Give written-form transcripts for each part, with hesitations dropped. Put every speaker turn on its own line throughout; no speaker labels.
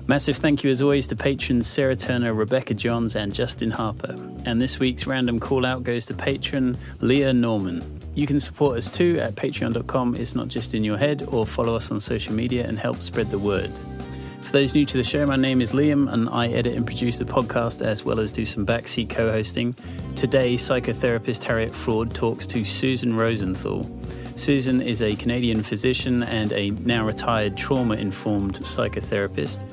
Massive thank you as always to patrons Sarah Turner, Rebecca Johns and Justin Harper. And this week's random call out goes to patron Leah Norman. You can support us too at patreon.com. It's not just in your head, or follow us on social media and help spread the word. For those new to the show, my name is Liam and I edit and produce the podcast as well as do some backseat co-hosting. Today, psychotherapist Harriet Fraud talks to Susan Rosenthal. Susan is a Canadian physician and a now retired trauma-informed psychotherapist.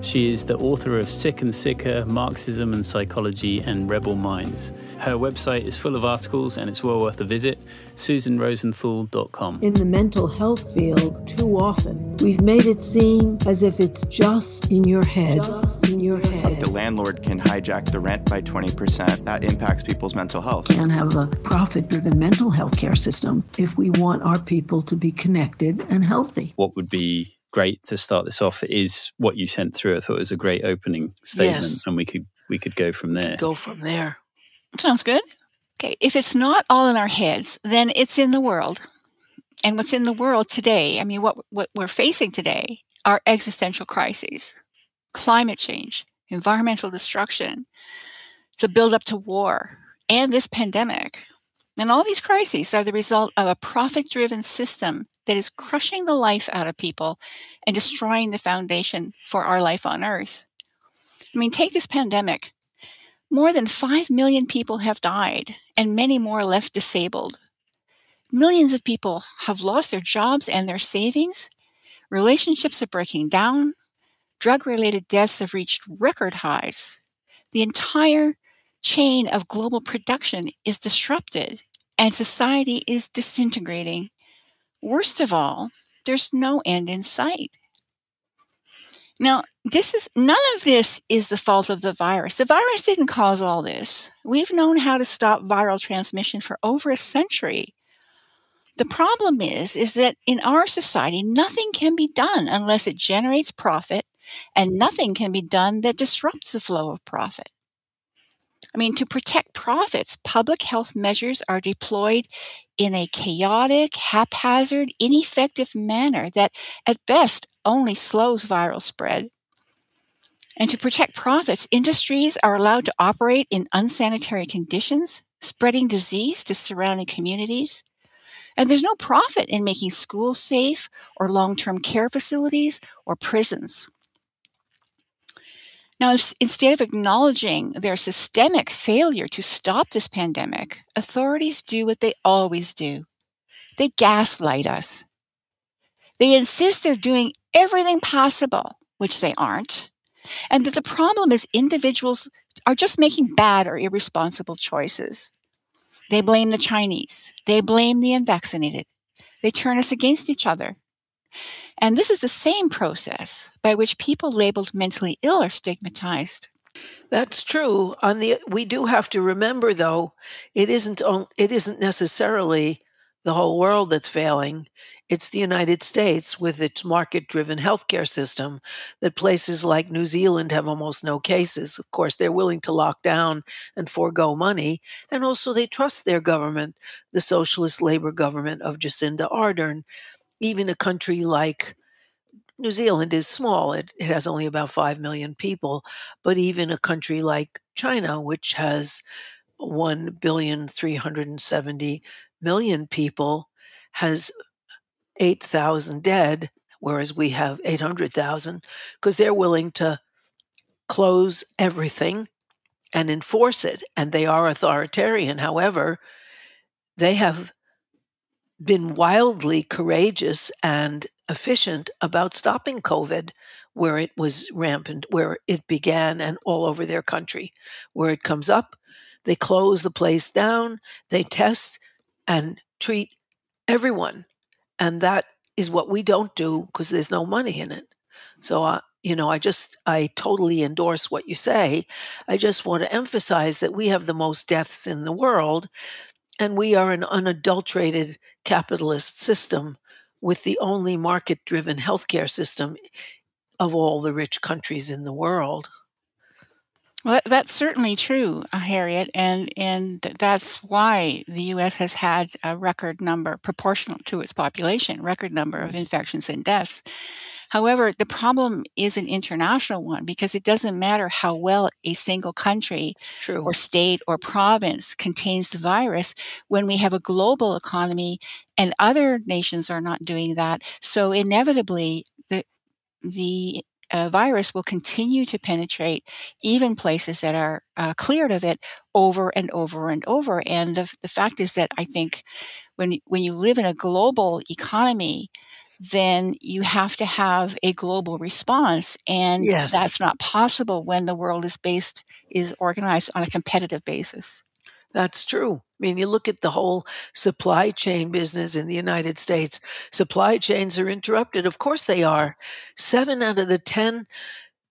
She is the author of Sick and Sicker, Marxism and Psychology and Rebel Minds. Her website is full of articles and it's well worth a visit, susanrosenthal.com.
In the mental health field, too often, we've made it seem as if it's just in your head.
The landlord can hijack the rent by 20%. That impacts people's mental health.
Can't have a profit-driven mental health care system if we want our people to be connected and healthy.
What would be great to start this off is what you sent through. I thought it was a great opening statement,
Yes.
and we could go from there.
Go from there.
Sounds good. Okay, if it's not all in our heads, then it's in the world. And what's in the world today, I mean, what we're facing today are existential crises, climate change, environmental destruction, the build-up to war, and this pandemic. And all these crises are the result of a profit-driven system that is crushing the life out of people and destroying the foundation for our life on Earth. I mean, take this pandemic. More than 5 million people have died, and many more left disabled. Millions of people have lost their jobs and their savings. Relationships are breaking down. Drug-related deaths have reached record highs. The entire chain of global production is disrupted, and society is disintegrating. Worst of all, there's no end in sight. Now, none of this is the fault of the virus. The virus didn't cause all this. We've known how to stop viral transmission for over a century. The problem is that in our society, nothing can be done unless it generates profit, and nothing can be done that disrupts the flow of profit. I mean, to protect profits, public health measures are deployed in a chaotic, haphazard, ineffective manner that, at best, only slows viral spread. And to protect profits, industries are allowed to operate in unsanitary conditions, spreading disease to surrounding communities. And there's no profit in making schools safe or long-term care facilities or prisons. Now, instead of acknowledging their systemic failure to stop this pandemic, authorities do what they always do. They gaslight us. They insist they're doing everything possible, which they aren't, and that the problem is individuals are just making bad or irresponsible choices. They blame the Chinese. They blame the unvaccinated. They turn us against each other. And this is the same process by which people labeled mentally ill are stigmatized.
That's true. We do have to remember, though, it isn't necessarily the whole world that's failing. It's the United States with its market-driven healthcare system that places like New Zealand have almost no cases. Of course, they're willing to lock down and forego money, and also they trust their government, the socialist labor government of Jacinda Ardern. Even a country like New Zealand is small. It has only about 5 million people, but even a country like China, which has 1,370,000,000 people, has 8,000 dead, whereas we have 800,000, because they're willing to close everything and enforce it. And they are authoritarian. However, they have been wildly courageous and efficient about stopping COVID where it was rampant, where it began, and all over their country. Where it comes up, they close the place down, they test and treat everyone. And that is what we don't do because there's no money in it. So, I totally endorse what you say. I just want to emphasize that we have the most deaths in the world, and we are an unadulterated capitalist system with the only market-driven healthcare system of all the rich countries in the world.
Well, that's certainly true, Harriet, and that's why the U.S. has had a record number, proportional to its population, record number of infections and deaths. However, the problem is an international one because it doesn't matter how well a single country
True.
or state or province contains the virus when we have a global economy and other nations are not doing that. So inevitably, the virus will continue to penetrate even places that are cleared of it over and over and over. And the fact is that I think when you live in a global economy, then you have to have a global response, and
Yes.
that's not possible when the world is organized on a competitive basis.
That's true. I mean, you look at the whole supply chain business in the United States. Supply chains are interrupted. Of course they are. 7 out of the 10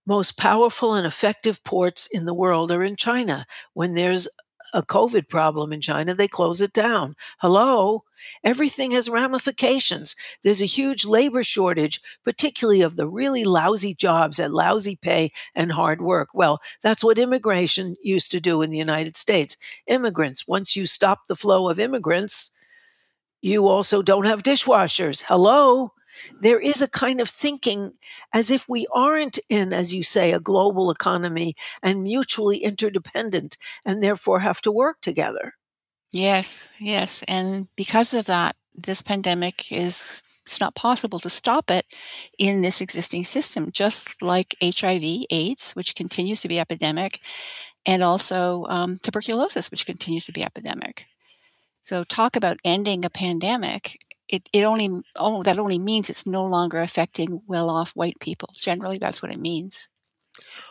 most powerful and effective ports in the world are in China. When there's a COVID problem in China, they close it down. Hello? Everything has ramifications. There's a huge labor shortage, particularly of the really lousy jobs at lousy pay and hard work. Well, that's what immigration used to do in the United States. Immigrants, once you stop the flow of immigrants, you also don't have dishwashers. Hello? There is a kind of thinking as if we aren't in, as you say, a global economy and mutually interdependent and therefore have to work together.
Yes, yes. And because of that, this pandemic it's not possible to stop it in this existing system, just like HIV, AIDS, which continues to be epidemic, and also tuberculosis, which continues to be epidemic. So talk about ending a pandemic. That only means it's no longer affecting well-off white people. Generally, that's what it means.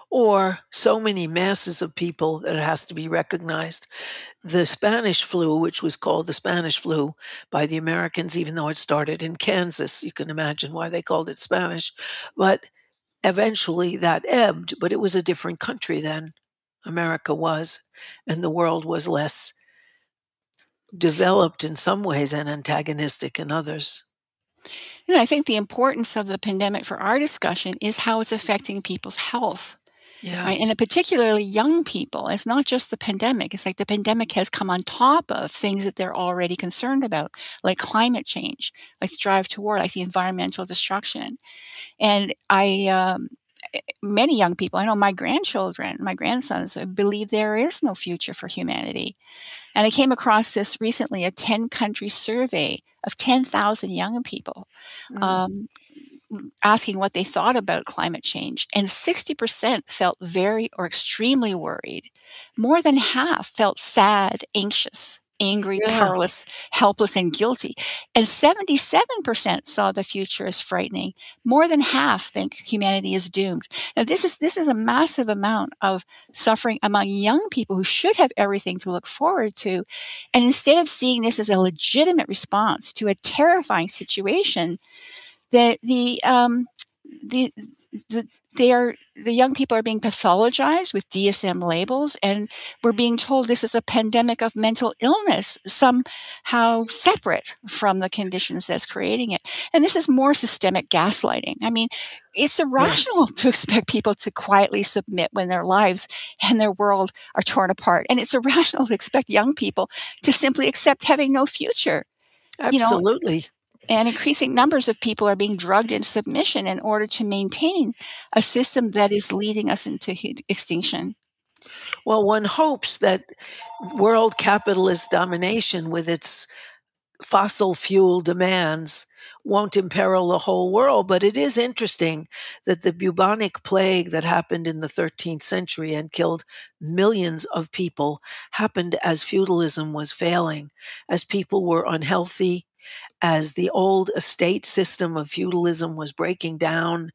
Or so many masses of people that it has to be recognized. The Spanish flu, which was called the Spanish flu by the Americans, even though it started in Kansas, you can imagine why they called it Spanish. But eventually that ebbed, but it was a different country then. America was, and the world was less developed in some ways and antagonistic in others.
I think the importance of the pandemic for our discussion is how it's affecting people's health.
Yeah.
Right? And particularly young people. It's not just the pandemic. It's like the pandemic has come on top of things that they're already concerned about, like climate change, like the drive to war, like the environmental destruction. And many young people, I know my grandchildren, my grandsons, believe there is no future for humanity. And I came across this recently, a 10-country survey of 10,000 young people. Asking what they thought about climate change, and 60% felt very or extremely worried. More than half felt sad, anxious, angry, powerless, helpless, and guilty. And 77% saw the future as frightening. More than half think humanity is doomed. Now, this is a massive amount of suffering among young people who should have everything to look forward to. And instead of seeing this as a legitimate response to a terrifying situation, the young people are being pathologized with DSM labels, and we're being told this is a pandemic of mental illness, somehow separate from the conditions that's creating it. And this is more systemic gaslighting. I mean, it's irrational to expect people to quietly submit when their lives and their world are torn apart. And it's irrational to expect young people to simply accept having no future.
Absolutely.
And increasing numbers of people are being drugged into submission in order to maintain a system that is leading us into extinction.
Well, one hopes that world capitalist domination with its fossil fuel demands won't imperil the whole world. But it is interesting that the bubonic plague that happened in the 13th century and killed millions of people happened as feudalism was failing, as people were unhealthy, as the old estate system of feudalism was breaking down,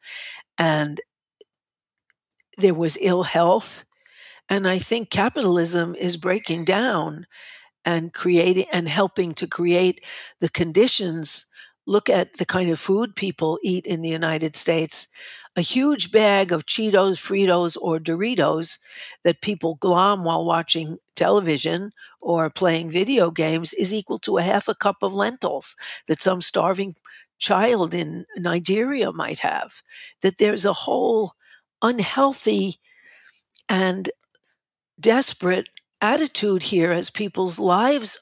and there was ill health. And I think capitalism is breaking down and creating and helping to create the conditions. Look at the kind of food people eat in the United States. A huge bag of Cheetos, Fritos, or Doritos that people glom while watching television or playing video games is equal to a half a cup of lentils that some starving child in Nigeria might have. That there's a whole unhealthy and desperate attitude here as people's lives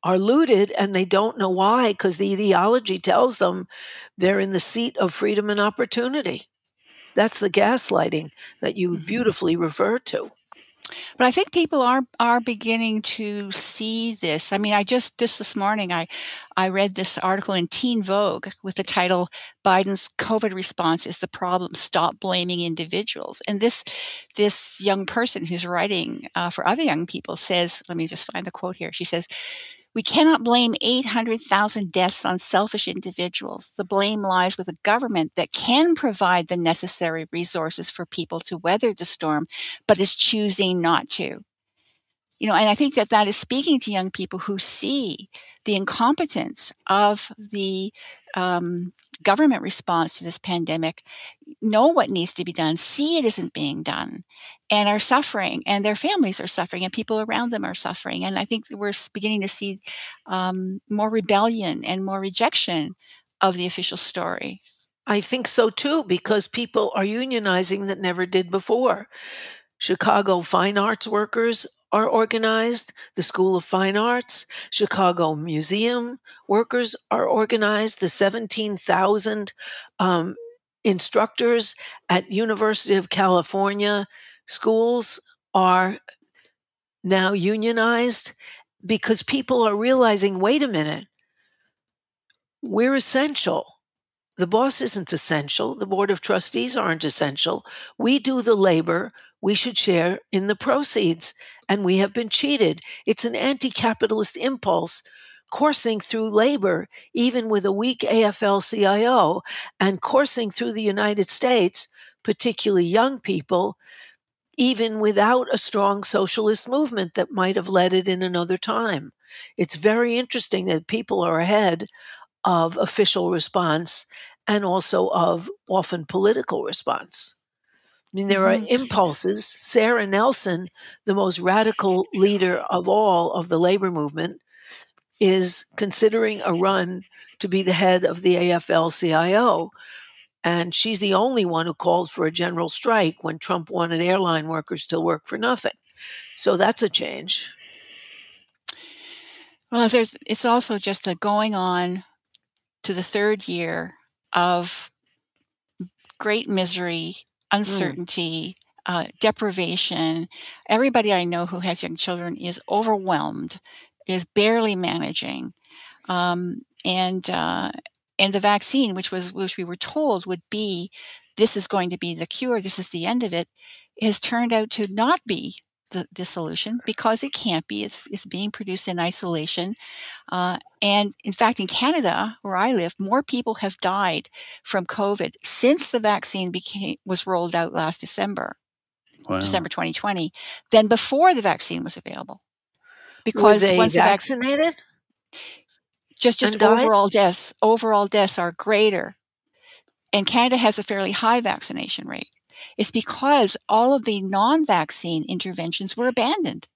are looted and they don't know why, because the ideology tells them they're in the seat of freedom and opportunity. That's the gaslighting that you beautifully refer to.
But I think people are beginning to see this. I mean, this morning, I read this article in Teen Vogue with the title, Biden's COVID response is the problem, stop blaming individuals. And this young person who's writing for other young people says, let me just find the quote here. She says, we cannot blame 800,000 deaths on selfish individuals. The blame lies with a government that can provide the necessary resources for people to weather the storm, but is choosing not to. And I think that is speaking to young people who see the incompetence of the government response to this pandemic, know what needs to be done, see it isn't being done, and are suffering, and their families are suffering, and people around them are suffering. And I think we're beginning to see more rebellion and more rejection of the official story.
I think so too, because people are unionizing that never did before. Chicago fine arts workers are organized, the School of Fine Arts, Chicago Museum workers are organized, the 17,000 instructors at University of California schools are now unionized, because people are realizing, wait a minute, we're essential. The boss isn't essential. The board of trustees aren't essential. We do the labor. We should share in the proceeds, and we have been cheated. It's an anti-capitalist impulse coursing through labor, even with a weak AFL-CIO, and coursing through the United States, particularly young people, even without a strong socialist movement that might have led it in another time. It's very interesting that people are ahead of official response and also of often political response. I mean, there are impulses. Sarah Nelson, the most radical leader of all of the labor movement, is considering a run to be the head of the AFL-CIO. And she's the only one who called for a general strike when Trump wanted airline workers to work for nothing. So that's a change.
Well, it's also just going on to the third year of great misery, uncertainty, deprivation. Everybody I know who has young children is overwhelmed, is barely managing. And the vaccine, which we were told would be, this is going to be the cure, this is the end of it, has turned out to not be the solution, because it can't be. It's being produced in isolation. And in fact, in Canada, where I live, more people have died from COVID since the vaccine was rolled out last December, December 2020, than before the vaccine was available. Because
were they
once
vaccinated?
Just overall deaths are greater. And Canada has a fairly high vaccination rate. It's because all of the non-vaccine interventions were abandoned.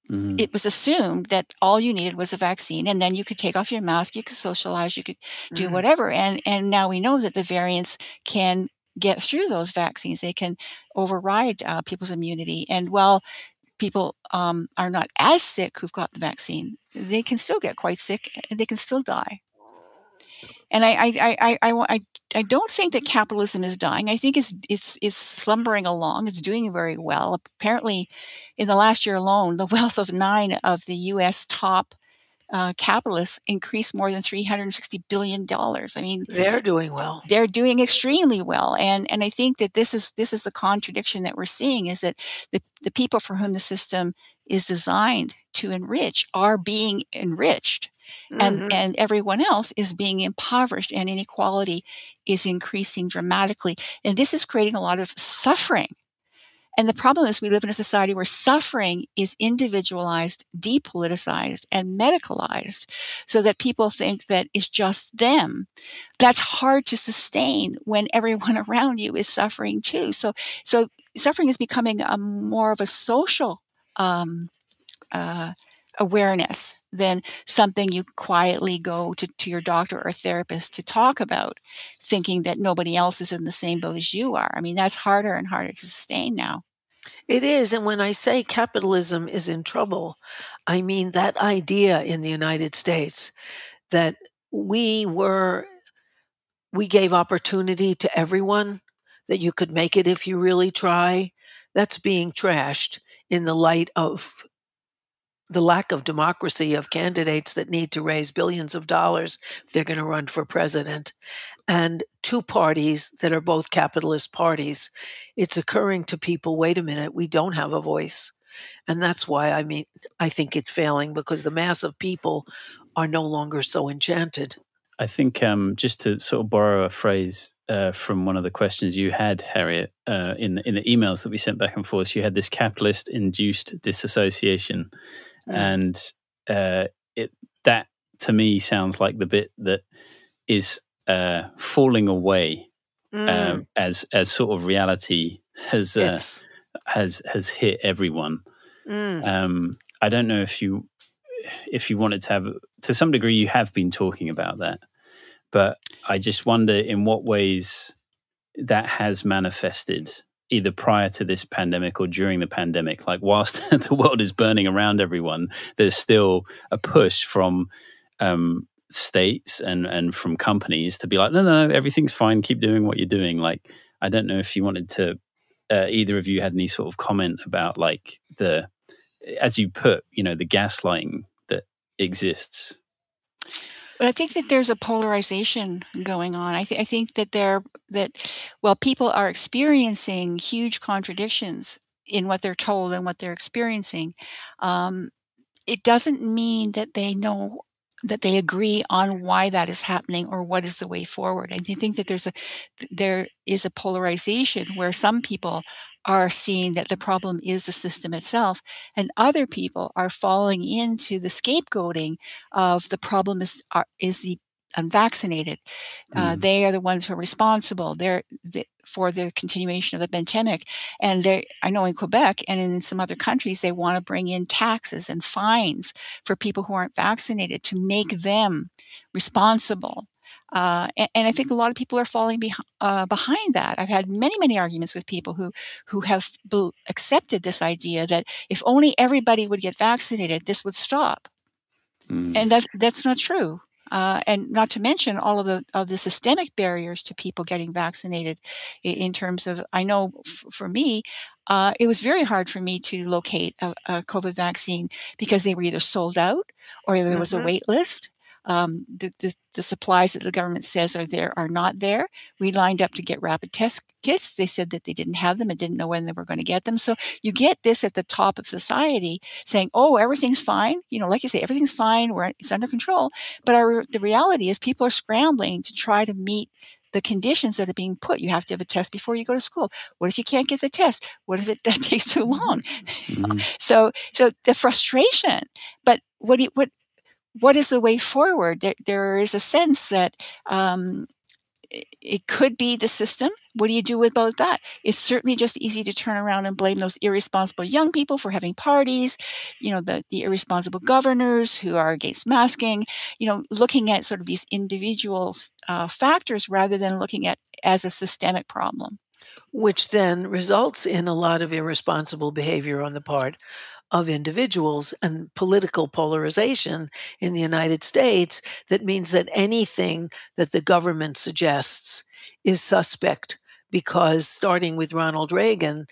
It was assumed that all you needed was a vaccine, and then you could take off your mask, you could socialize, you could do whatever. And now we know that the variants can get through those vaccines. They can override people's immunity. And while people are not as sick who've got the vaccine, they can still get quite sick, and they can still die. And I don't think that capitalism is dying. I think it's slumbering along. It's doing very well. Apparently, in the last year alone, the wealth of 9 of the U.S. top capitalists increased more than $360 billion. I mean,
they're doing well.
They're doing extremely well. And I think that this is the contradiction that we're seeing, is that the people for whom the system is designed to enrich are being enriched. And everyone else is being impoverished, and inequality is increasing dramatically. And this is creating a lot of suffering. And the problem is, we live in a society where suffering is individualized, depoliticized, and medicalized, so that people think that it's just them. That's hard to sustain when everyone around you is suffering too. So suffering is becoming more of a social awareness than something you quietly go to your doctor or therapist to talk about, thinking that nobody else is in the same boat as you are. I mean, that's harder and harder to sustain now.
It is. And when I say capitalism is in trouble, I mean that idea in the United States that we were we gave opportunity to everyone, that you could make it if you really try. That's being trashed in the light of the lack of democracy of candidates that need to raise billions of dollars if they're going to run for president, and two parties that are both capitalist parties. It's occurring to people, wait a minute, we don't have a voice. And that's why I think it's failing, because the mass of people are no longer so enchanted.
I think just to sort of borrow a phrase from one of the questions you had, Harriet, in the emails that we sent back and forth, you had this capitalist-induced disassociation. And that to me sounds like the bit that is falling away as sort of reality has hit everyone. I don't know if you wanted to have, to some degree, you have been talking about that, but I just wonder in what ways that has manifested, either prior to this pandemic or during the pandemic. Like, whilst the world is burning around everyone, there's still a push from states and from companies to be like, no, everything's fine, keep doing what you're doing. Like, I don't know if you wanted to, either of you had any sort of comment about, like, as you put, the gaslighting that exists.
But I think that there's a polarization going on. I think that people are experiencing huge contradictions in what they're told and what they're experiencing, it doesn't mean that they know, that they agree on why that is happening or what is the way forward. And I think that there is a polarization where some people are seeing that the problem is the system itself, and other people are falling into the scapegoating of the problem is the unvaccinated. They are the ones who are responsible. For the continuation of the pandemic. And I know in Quebec and in some other countries, they want to bring in taxes and fines for people who aren't vaccinated to make them responsible. And I think a lot of people are falling behind that. I've had many, many arguments with people who have accepted this idea that if only everybody would get vaccinated, this would stop. And that's not true. And not to mention all of the systemic barriers to people getting vaccinated. In terms of, I know for me, it was very hard for me to locate a COVID vaccine because they were either sold out or there was a wait list. The supplies that the government says are there are not there. We lined up to get rapid test kits. They said that they didn't have them and didn't know when they were going to get them. So you get this at the top of society saying, oh, everything's fine. Like you say, everything's fine. It's under control. But the reality is people are scrambling to try to meet the conditions that are being put. You have to have a test before you go to school. What if you can't get the test? What if that takes too long? So the frustration, but what is the way forward? There is a sense that it could be the system. What do you do about that? It's certainly just easy to turn around and blame those irresponsible young people for having parties, the irresponsible governors who are against masking, looking at sort of these individual factors rather than looking at as a systemic problem.
Which then results in a lot of irresponsible behavior on the part of individuals and political polarization in the United States that means that anything that the government suggests is suspect, because starting with Ronald Reagan,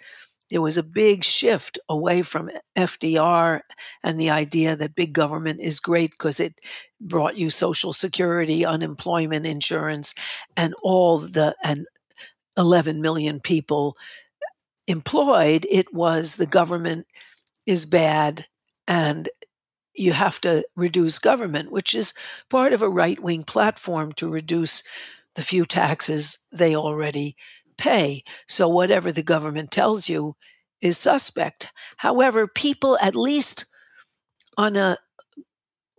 there was a big shift away from FDR and the idea that big government is great because it brought you Social Security, unemployment insurance, and 11 million people employed. It was the government is bad and you have to reduce government, which is part of a right-wing platform to reduce the few taxes they already pay. So whatever the government tells you is suspect. However, people, at least on a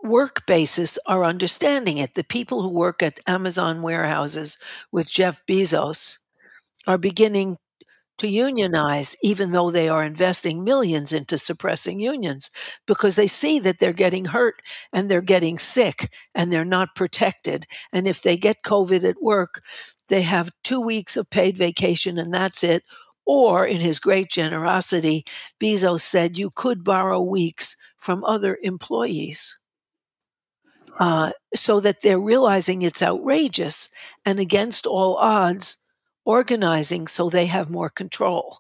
work basis, are understanding it. The people who work at Amazon warehouses with Jeff Bezos are beginning to unionize, even though they are investing millions into suppressing unions, because they see that they're getting hurt and they're getting sick and they're not protected. And if they get COVID at work, they have 2 weeks of paid vacation and that's it, Or, in his great generosity, Bezos said you could borrow weeks from other employees. So that they're realizing it's outrageous and against all odds, organizing so they have more control.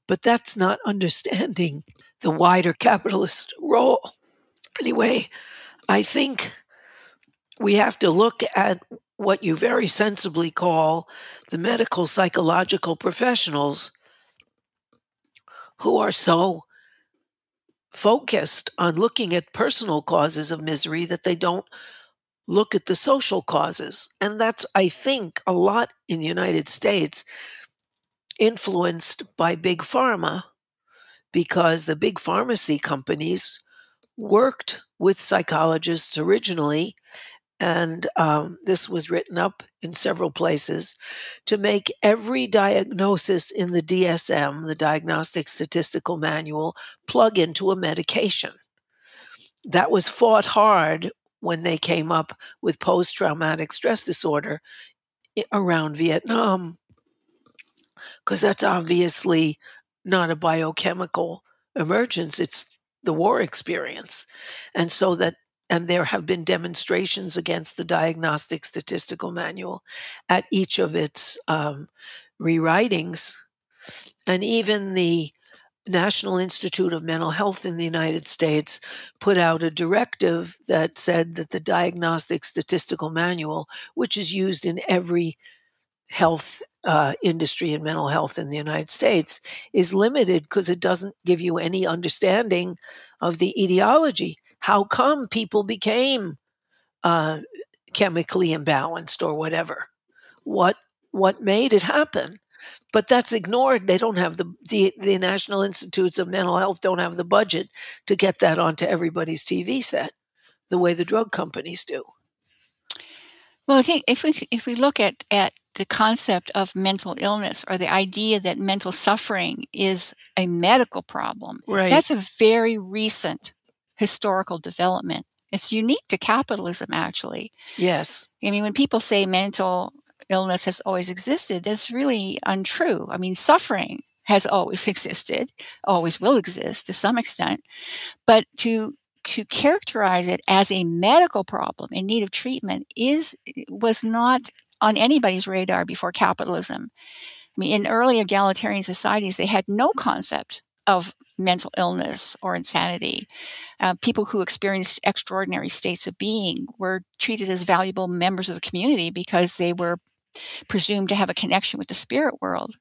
But that's not understanding the wider capitalist role. Anyway, I think we have to look at what you very sensibly call the medical psychological professionals who are so focused on looking at personal causes of misery that they don't look at the social causes. And that's, I think, a lot in the United States influenced by big pharma, because the big pharmacy companies worked with psychologists originally, and this was written up in several places, to make every diagnosis in the DSM, the Diagnostic Statistical Manual, plug into a medication. That was fought hard when they came up with post-traumatic stress disorder around Vietnam, because that's obviously not a biochemical emergence, it's the war experience. And there have been demonstrations against the Diagnostic Statistical Manual at each of its rewritings. And even the National Institute of Mental Health in the United States put out a directive that said that the Diagnostic Statistical Manual, which is used in every health industry and mental health in the United States, is limited because it doesn't give you any understanding of the etiology. How come people became chemically imbalanced or whatever? What made it happen? But that's ignored. They don't have the National Institutes of Mental Health don't have the budget to get that onto everybody's TV set the way the drug companies do.
Well, I think if we look at the concept of mental illness, or the idea that mental suffering is a medical problem,
right,
that's a very recent historical development. It's unique to capitalism, actually.
Yes.
I mean, when people say mental illness has always existed, that's really untrue. I mean, suffering has always existed, always will exist to some extent, but to characterize it as a medical problem in need of treatment was not on anybody's radar before capitalism. I mean, in early egalitarian societies, they had no concept of mental illness or insanity. People who experienced extraordinary states of being were treated as valuable members of the community because they were presumed to have a connection with the spirit world.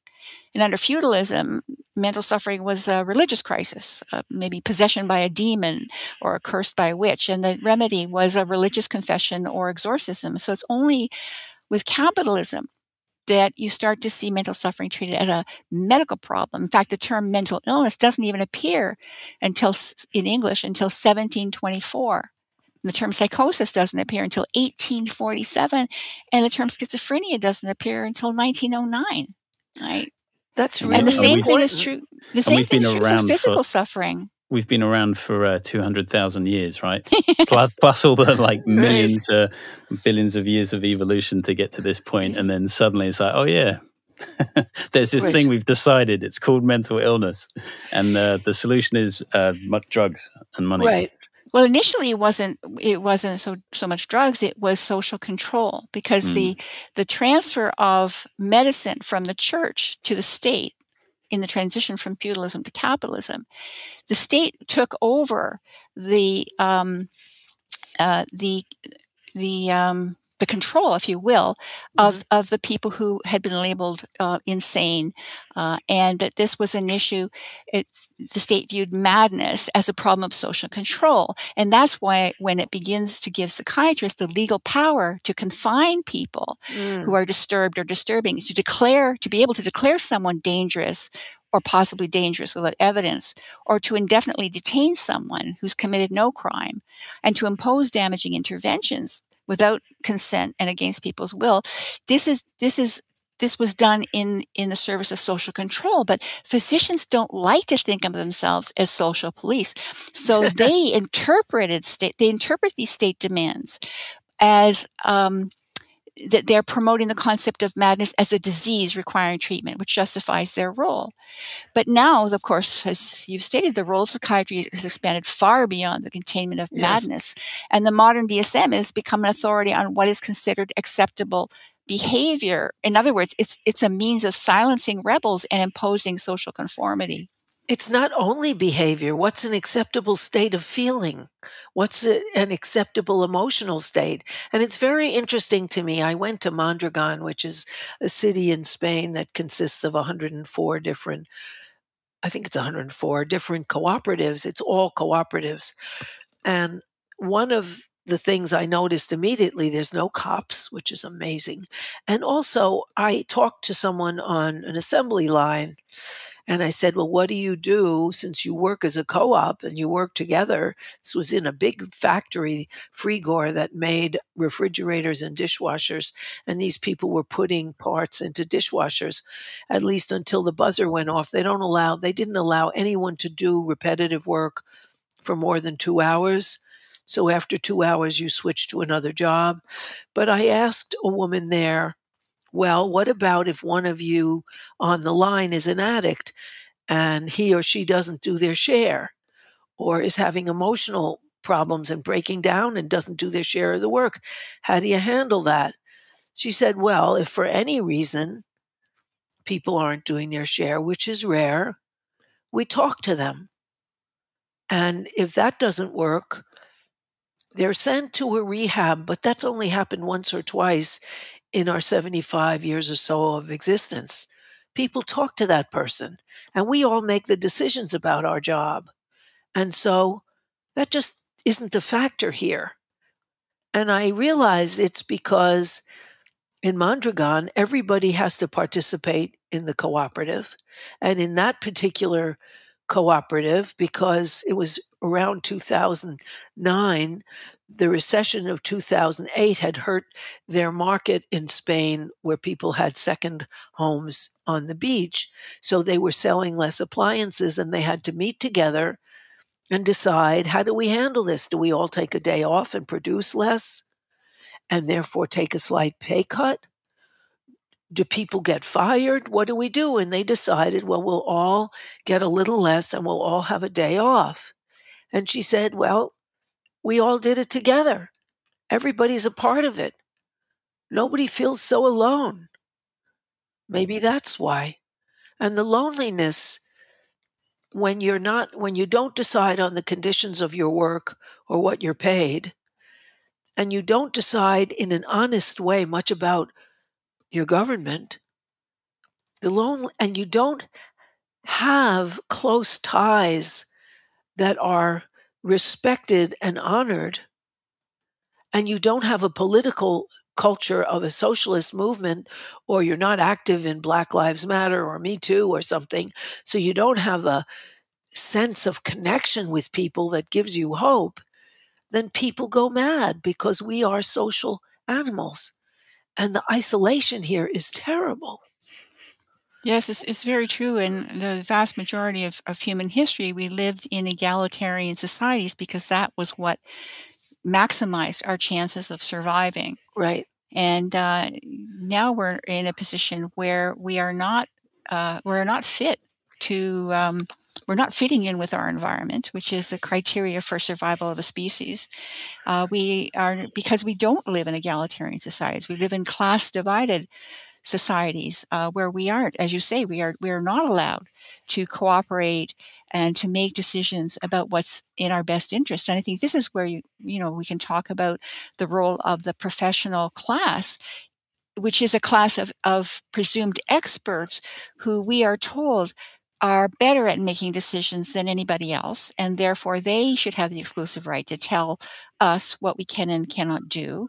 And under feudalism, mental suffering was a religious crisis, maybe possession by a demon or cursed by a witch. And the remedy was a religious confession or exorcism. So it's only with capitalism that you start to see mental suffering treated as a medical problem. In fact, the term mental illness doesn't even appear in English until 1724. The term psychosis doesn't appear until 1847, and the term schizophrenia doesn't appear until 1909. Right?
That's really
and the same
important.
thing is true. The same thing is true for physical suffering.
We've been around for 200,000 years, right? plus all the millions, billions of years of evolution to get to this point, and then suddenly it's like, oh yeah, there's this thing we've decided. It's called mental illness, and the solution is drugs and money.
Right.
Well, initially it wasn't so much drugs, it was social control, because the transfer of medicine from the church to the state in the transition from feudalism to capitalism, the state took over the control, if you will, of the people who had been labeled insane, and that this was an issue. The state viewed madness as a problem of social control, and that's why when it begins to give psychiatrists the legal power to confine people who are disturbed or disturbing, to be able to declare someone dangerous or possibly dangerous without evidence, or to indefinitely detain someone who's committed no crime, and to impose damaging interventions without consent and against people's will. This was done in the service of social control, but physicians don't like to think of themselves as social police. So they interpret these state demands as that they're promoting the concept of madness as a disease requiring treatment, which justifies their role. But now, of course, as you've stated, the role of psychiatry has expanded far beyond the containment of madness. And the modern DSM has become an authority on what is considered acceptable behavior. In other words, it's a means of silencing rebels and imposing social conformity.
It's not only behavior. What's an acceptable state of feeling? What's an acceptable emotional state? And it's very interesting to me. I went to Mondragon, which is a city in Spain that consists of 104 different, I think it's 104 different cooperatives. It's all cooperatives. And one of the things I noticed immediately, there's no cops, which is amazing. And also, I talked to someone on an assembly line, and I said, well, what do you do since you work as a co-op and you work together? This was in a big factory, Frigor, that made refrigerators and dishwashers. And these people were putting parts into dishwashers, at least until the buzzer went off. They didn't allow anyone to do repetitive work for more than 2 hours. So after 2 hours, you switch to another job. But I asked a woman there, well, what about if one of you on the line is an addict and he or she doesn't do their share, or is having emotional problems and breaking down and doesn't do their share of the work? How do you handle that? She said, well, if for any reason people aren't doing their share, which is rare, we talk to them. And if that doesn't work, they're sent to a rehab, but that's only happened once or twice in our 75 years or so of existence. People talk to that person, and we all make the decisions about our job. And so that just isn't a factor here. And I realized it's because in Mondragon, everybody has to participate in the cooperative. And in that particular cooperative, because it was around 2009, the recession of 2008 had hurt their market in Spain, where people had second homes on the beach. So they were selling less appliances, and they had to meet together and decide, how do we handle this? Do we all take a day off and produce less and therefore take a slight pay cut? Do people get fired? What do we do? And they decided, well, we'll all get a little less and we'll all have a day off. And she said, well, we all did it together. Everybody's a part of it. Nobody feels so alone. Maybe that's why. And the loneliness, when you don't decide on the conditions of your work or what you're paid, and you don't decide in an honest way much about your government, and you don't have close ties that are respected and honored, and you don't have a political culture of a socialist movement, or you're not active in Black Lives Matter or Me Too or something, so you don't have a sense of connection with people that gives you hope, then people go mad, because we are social animals. And the isolation here is terrible.
Yes, it's very true. In the vast majority of human history, we lived in egalitarian societies because that was what maximized our chances of surviving.
Right.
And now we're in a position where we're not fit to, we're not fitting in with our environment, which is the criteria for survival of a species. Because we don't live in egalitarian societies. We live in class-divided societies where we aren't, as you say, we are not allowed to cooperate and to make decisions about what's in our best interest. And I think this is where we can talk about the role of the professional class, which is a class of presumed experts who we are told are better at making decisions than anybody else, and therefore they should have the exclusive right to tell us what we can and cannot do,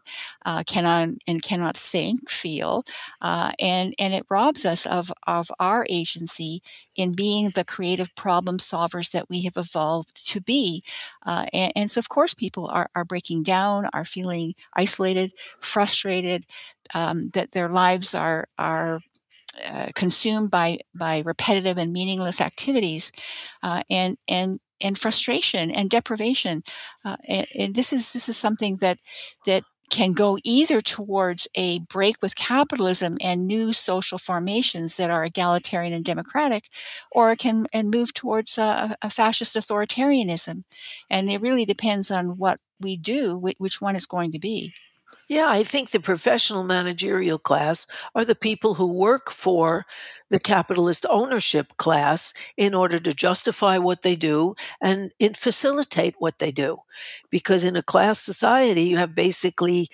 cannot think, feel, and it robs us of our agency in being the creative problem solvers that we have evolved to be. And so, of course, people are breaking down, are feeling isolated, frustrated, that their lives are consumed by repetitive and meaningless activities, and frustration and deprivation, and this is something that can go either towards a break with capitalism and new social formations that are egalitarian and democratic, or it can move towards a fascist authoritarianism. And it really depends on what we do, which one it's going to be.
Yeah, I think the professional managerial class are the people who work for the capitalist ownership class in order to justify what they do and facilitate what they do. Because in a class society, you have basically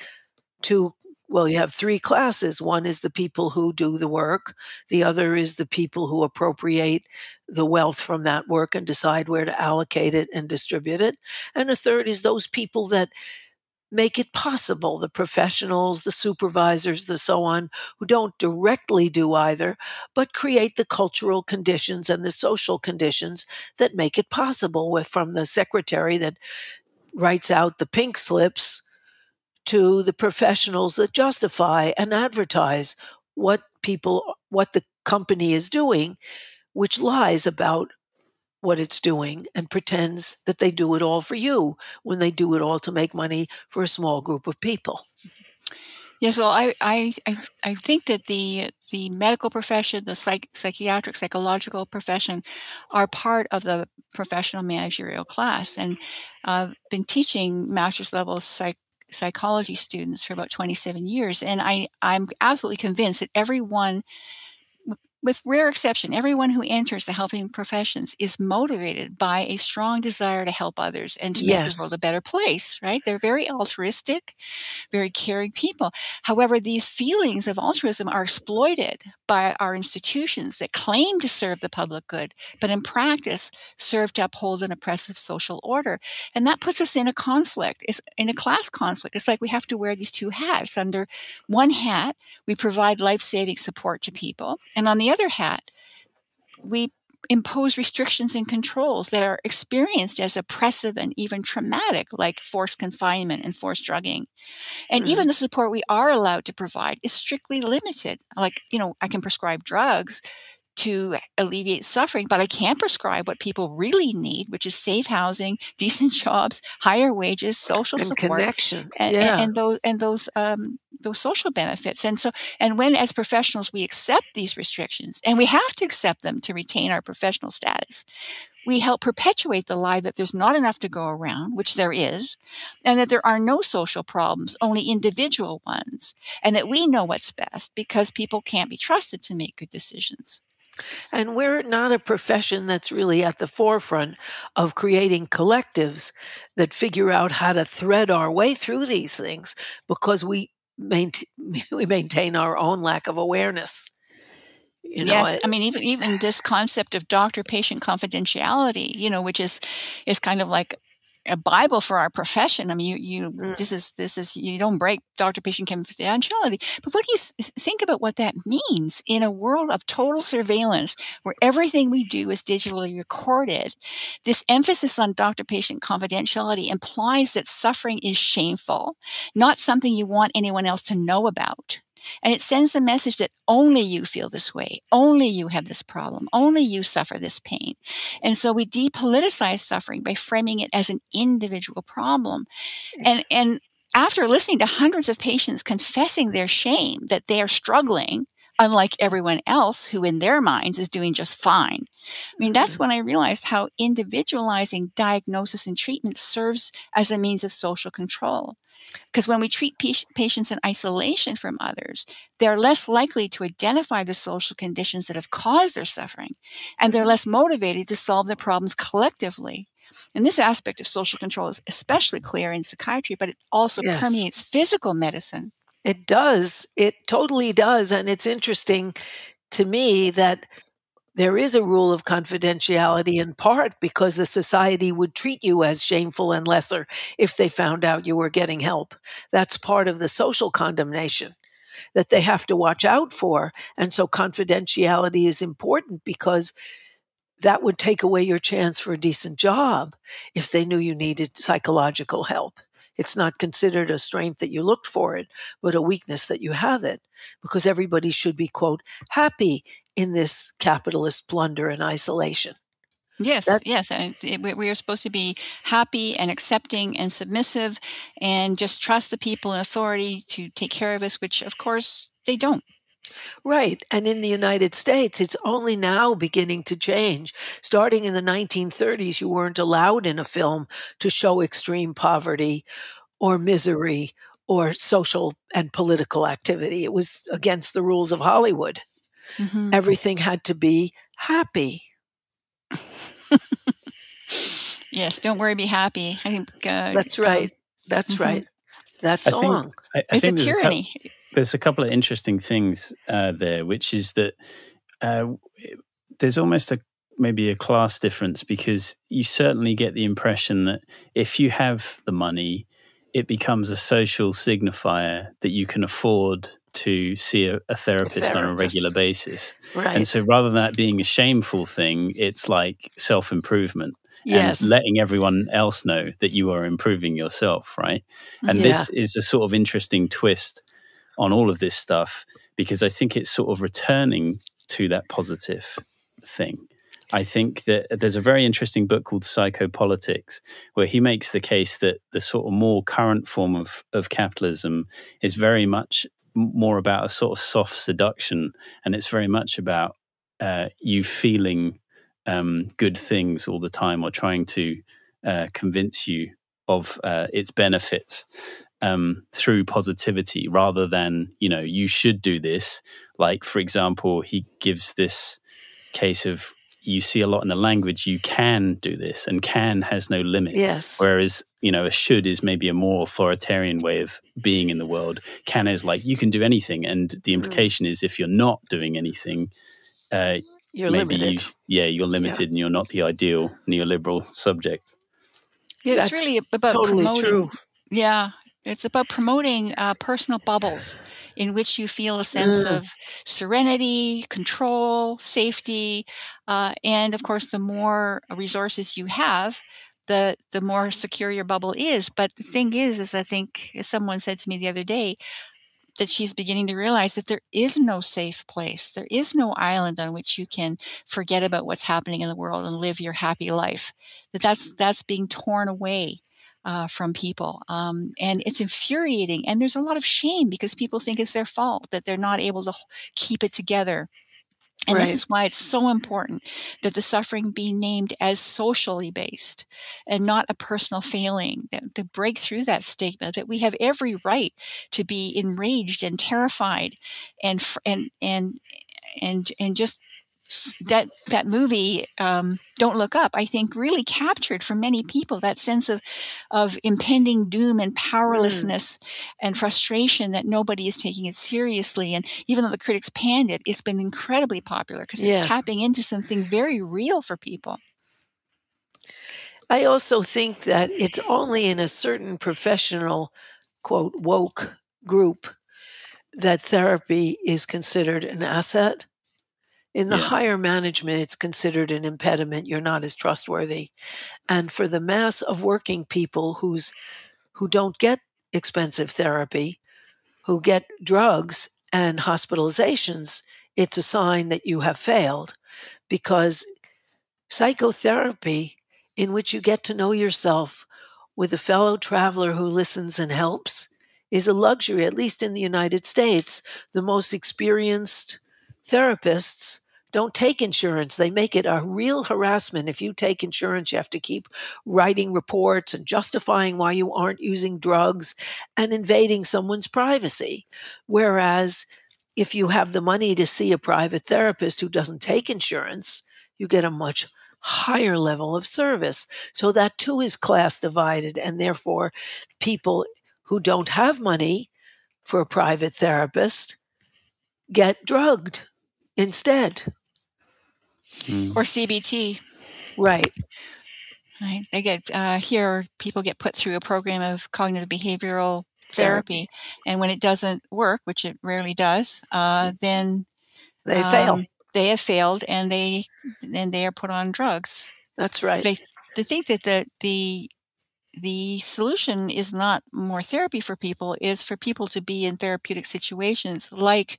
you have three classes. One is the people who do the work. The other is the people who appropriate the wealth from that work and decide where to allocate it and distribute it. And the third is those people that make it possible, the professionals, the supervisors, the so on, who don't directly do either, but create the cultural conditions and the social conditions that make it possible, from the secretary that writes out the pink slips to the professionals that justify and advertise what the company is doing, which lies about what it's doing and pretends that they do it all for you when they do it all to make money for a small group of people.
Yes, well, I think that the medical profession, the psychiatric, psychological profession, are part of the professional managerial class. And I've been teaching master's level psychology students for about 27 years, and I'm absolutely convinced that everyone, with rare exception, everyone who enters the helping professions is motivated by a strong desire to help others and to make the world a better place, right? They're very altruistic, very caring people. However, these feelings of altruism are exploited by our institutions that claim to serve the public good, but in practice serve to uphold an oppressive social order. And that puts us in a conflict, in a class conflict. It's like we have to wear these two hats. Under one hat, we provide life-saving support to people, and on the other hat, we impose restrictions and controls that are experienced as oppressive and even traumatic, like forced confinement and forced drugging. And even the support we are allowed to provide is strictly limited. Like, I can prescribe drugs to alleviate suffering, but I can't prescribe what people really need, which is safe housing, decent jobs, higher wages, social support,
connection,
and those social benefits. And when, as professionals, we accept these restrictions, and we have to accept them to retain our professional status, we help perpetuate the lie that there's not enough to go around, which there is, and that there are no social problems, only individual ones, and that we know what's best because people can't be trusted to make good decisions.
And we're not a profession that's really at the forefront of creating collectives that figure out how to thread our way through these things, because we maintain our own lack of awareness.
Yes, I mean, even this concept of doctor-patient confidentiality, which is kind of like a Bible for our profession. I mean, this is you don't break doctor-patient confidentiality. But what do you think about what that means in a world of total surveillance, where everything we do is digitally recorded? This emphasis on doctor-patient confidentiality implies that suffering is shameful, not something you want anyone else to know about. And it sends the message that only you feel this way, only you have this problem, only you suffer this pain. And so we depoliticize suffering by framing it as an individual problem. And after listening to hundreds of patients confessing their shame that they are struggling, unlike everyone else who in their minds is doing just fine, I mean, that's when I realized how individualizing diagnosis and treatment serves as a means of social control. Because when we treat patients in isolation from others, they're less likely to identify the social conditions that have caused their suffering, and they're less motivated to solve their problems collectively. And this aspect of social control is especially clear in psychiatry, but it also permeates physical medicine.
It does. It totally does. And it's interesting to me that there is a rule of confidentiality, in part because the society would treat you as shameful and lesser if they found out you were getting help. That's part of the social condemnation that they have to watch out for. And so confidentiality is important, because that would take away your chance for a decent job if they knew you needed psychological help. It's not considered a strength that you looked for it, but a weakness that you have it, because everybody should be, quote, happy in this capitalist plunder and isolation.
Yes, yes. And we are supposed to be happy and accepting and submissive and just trust the people in authority to take care of us, which, of course, they don't.
Right. And in the United States, it's only now beginning to change. Starting in the 1930s, you weren't allowed in a film to show extreme poverty or misery or social and political activity. It was against the rules of Hollywood.
Mm-hmm.
Everything had to be happy.
Yes, don't worry, be happy. I think
That's right. That's
mm-hmm.
right. That song.
It's a tyranny.
There's a couple of interesting things there, which is that there's almost maybe a class difference, because you certainly get the impression that if you have the money, it becomes a social signifier that you can afford to see a therapist on a regular basis.
Right.
And so rather than that being a shameful thing, it's like self-improvement.
Yes.
And letting everyone else know that you are improving yourself, right? And this is a sort of interesting twist on all of this stuff, because I think it's sort of returning to that positive thing. I think that there's a very interesting book called Psychopolitics, where he makes the case that the sort of more current form of capitalism is very much more about a sort of soft seduction, and it's very much about you feeling good things all the time, or trying to convince you of its benefits through positivity, rather than, you should do this. Like, for example, he gives this case of, you see a lot in the language, you can do this, and can has no limit.
Yes.
Whereas, a should is maybe a more authoritarian way of being in the world. Can is like, you can do anything. And the implication is, if you're not doing anything,
you're limited.
You're limited, and you're not the ideal neoliberal subject.
Yeah, it's really about
totally
promoting.
True.
Yeah. It's about promoting personal bubbles in which you feel a sense of serenity, control, safety, and of course, the more resources you have, the more secure your bubble is. But the thing is I think, as someone said to me the other day, that she's beginning to realize that there is no safe place. There is no island on which you can forget about what's happening in the world and live your happy life. That's being torn away from people. And it's infuriating. And there's a lot of shame, because people think it's their fault that they're not able to keep it together. And This is why it's so important that the suffering be named as socially based and not a personal failing, to break through that stigma, that we have every right to be enraged and terrified and just that movie, Don't Look Up, I think really captured for many people that sense of impending doom and powerlessness and frustration, that nobody is taking it seriously. And even though the critics panned it, it's been incredibly popular, because it's tapping into something very real for people.
I also think that it's only in a certain professional, quote, woke group that therapy is considered an asset. In the higher management, it's considered an impediment. You're not as trustworthy. And for the mass of working people who don't get expensive therapy, who get drugs and hospitalizations, it's a sign that you have failed, because psychotherapy, in which you get to know yourself with a fellow traveler who listens and helps, is a luxury. At least in the United States, the most experienced therapists don't take insurance. They make it a real harassment. If you take insurance, you have to keep writing reports and justifying why you aren't using drugs and invading someone's privacy. Whereas if you have the money to see a private therapist who doesn't take insurance, you get a much higher level of service. So that too is class divided, and therefore people who don't have money for a private therapist get drugged instead.
Or CBT.
Right.
They get here. People get put through a program of cognitive behavioral therapy, and when it doesn't work, which it rarely does, then
they fail.
They have failed, and they are put on drugs.
That's right.
They think that the solution is not more therapy for people; is for people to be in therapeutic situations like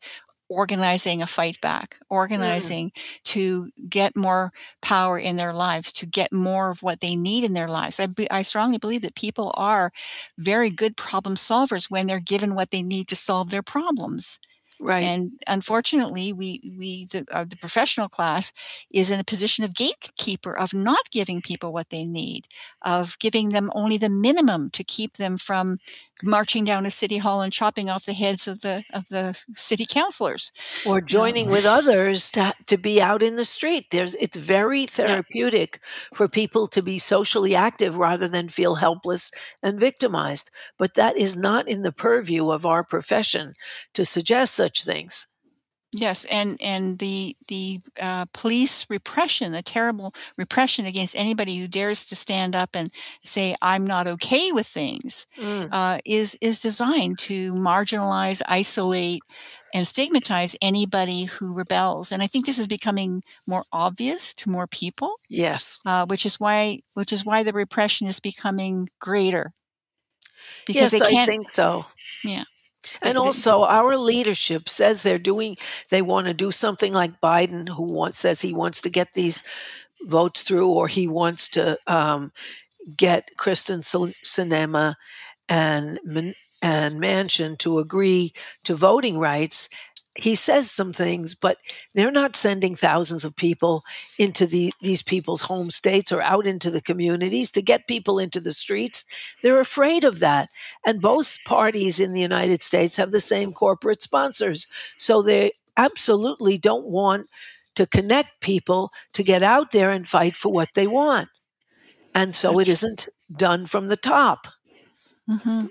organizing a fight back, organizing to get more power in their lives, to get more of what they need in their lives. I strongly believe that people are very good problem solvers when they're given what they need to solve their problems.
Right.
And unfortunately, the professional class is in a position of gatekeeper, of not giving people what they need, of giving them only the minimum to keep them from marching down to City Hall and chopping off the heads of the city councilors.
Or joining with others to be out in the street. It's very therapeutic for people to be socially active rather than feel helpless and victimized. But that is not in the purview of our profession to suggest such things.
Yes, and the police repression, the terrible repression against anybody who dares to stand up and say, "I'm not okay with things," is designed to marginalize, isolate, and stigmatize anybody who rebels. And I think this is becoming more obvious to more people.
Yes,
which is why the repression is becoming greater. Because
yes, I think so.
Yeah.
And also, our leadership says they want to do something like Biden, who says he wants to get these votes through, or he wants to get Kristen Sinema and Manchin to agree to voting rights. He says some things, but they're not sending thousands of people into these people's home states or out into the communities to get people into the streets. They're afraid of that. And both parties in the United States have the same corporate sponsors. So they absolutely don't want to connect people to get out there and fight for what they want. And so it isn't done from the top.
Mm-hmm.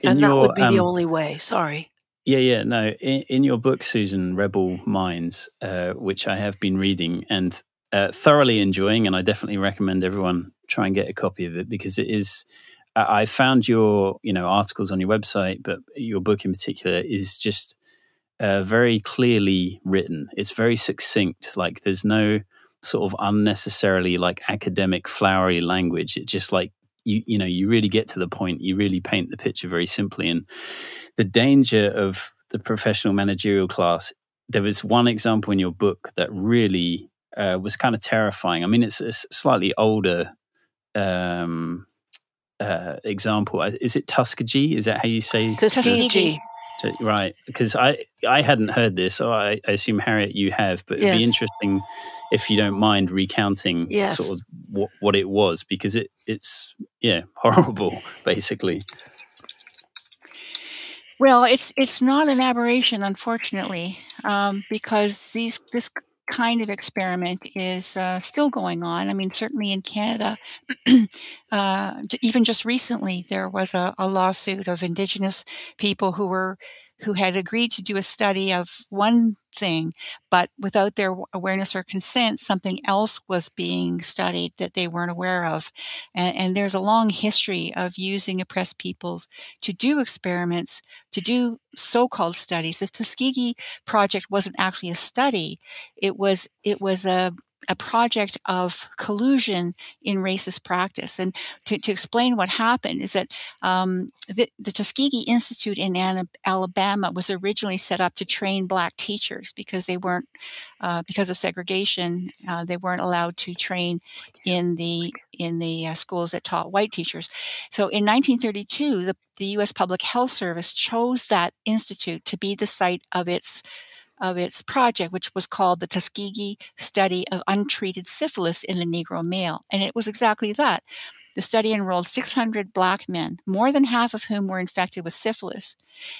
And that would be the only way. Sorry.
Yeah, no. In your book, Susan, Rebel Minds, which I have been reading and thoroughly enjoying, and I definitely recommend everyone try and get a copy of it, because it is. I found your articles on your website, but your book in particular is just very clearly written. It's very succinct. Like there's no sort of unnecessarily like academic flowery language. It's just like you really get to the point. You really paint the picture very simply. And the danger of the professional managerial class, there was one example in your book that really was kind of terrifying. I mean, it's a slightly older example. Is it Tuskegee? Is that how you say
Tuskegee?
Right, because I hadn't heard this, so I assume, Harriet, you have, but it'd be interesting if you don't mind recounting sort of what it was, because it's horrible, basically.
Well, it's not an aberration, unfortunately, because this kind of experiment is still going on. I mean, certainly in Canada, even just recently, there was a lawsuit of Indigenous people who had agreed to do a study of one thing, but without their awareness or consent, something else was being studied that they weren't aware of. And there's a long history of using oppressed peoples to do experiments, to do so-called studies. The Tuskegee Project wasn't actually a study. It was a project of collusion in racist practice. And to explain what happened is that the Tuskegee Institute in Alabama was originally set up to train Black teachers because they weren't, because of segregation, they weren't allowed to train in the schools that taught white teachers. So in 1932, the U.S. Public Health Service chose that institute to be the site of its project, which was called the Tuskegee Study of Untreated Syphilis in the Negro Male. And it was exactly that. The study enrolled 600 Black men, more than half of whom were infected with syphilis.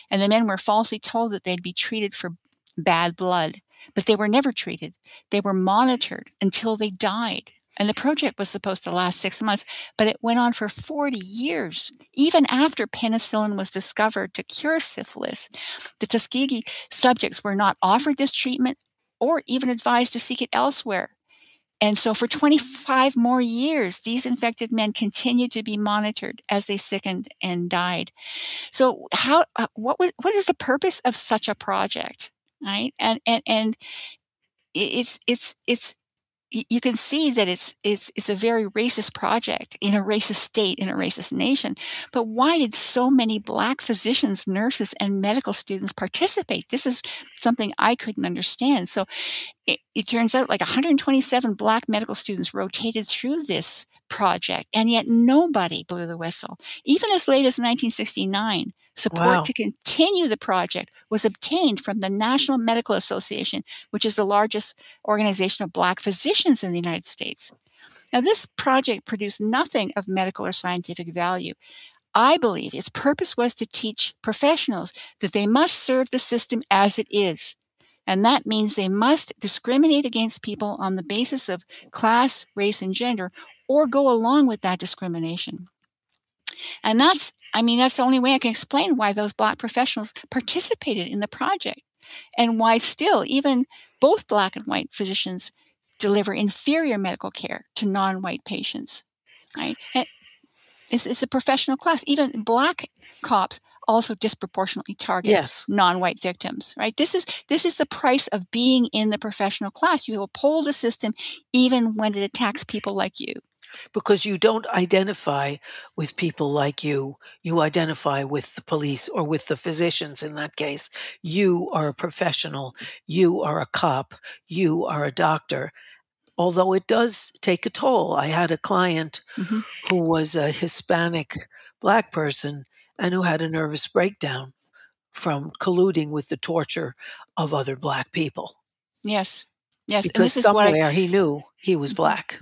And the men were falsely told that they'd be treated for bad blood, but they were never treated. They were monitored until they died. And the project was supposed to last 6 months, but it went on for 40 years. Even after penicillin was discovered to cure syphilis, the Tuskegee subjects were not offered this treatment or even advised to seek it elsewhere. And so for 25 more years, these infected men continued to be monitored as they sickened and died. So what is the purpose of such a project, right? And it's you can see that it's a very racist project in a racist state, in a racist nation. But why did so many Black physicians, nurses, and medical students participate? This is something I couldn't understand. So it turns out like 127 Black medical students rotated through this project, and yet nobody blew the whistle. Even as late as 1969, support to continue the project was obtained from the National Medical Association, which is the largest organization of Black physicians in the United States. Now, this project produced nothing of medical or scientific value. I believe its purpose was to teach professionals that they must serve the system as it is. And that means they must discriminate against people on the basis of class, race, and gender, or go along with that discrimination. And that's the only way I can explain why those Black professionals participated in the project, and why still even both Black and white physicians deliver inferior medical care to non-white patients. Right? And it's a professional class. Even Black cops also disproportionately target non-white victims, right? This is the price of being in the professional class. You uphold the system even when it attacks people like you.
Because you don't identify with people like you. You identify with the police or with the physicians in that case. You are a professional. You are a cop. You are a doctor. Although it does take a toll. I had a client who was a Hispanic Black person and who had a nervous breakdown from colluding with the torture of other Black people.
Yes.
Because
and this is
somewhere he knew he was Black.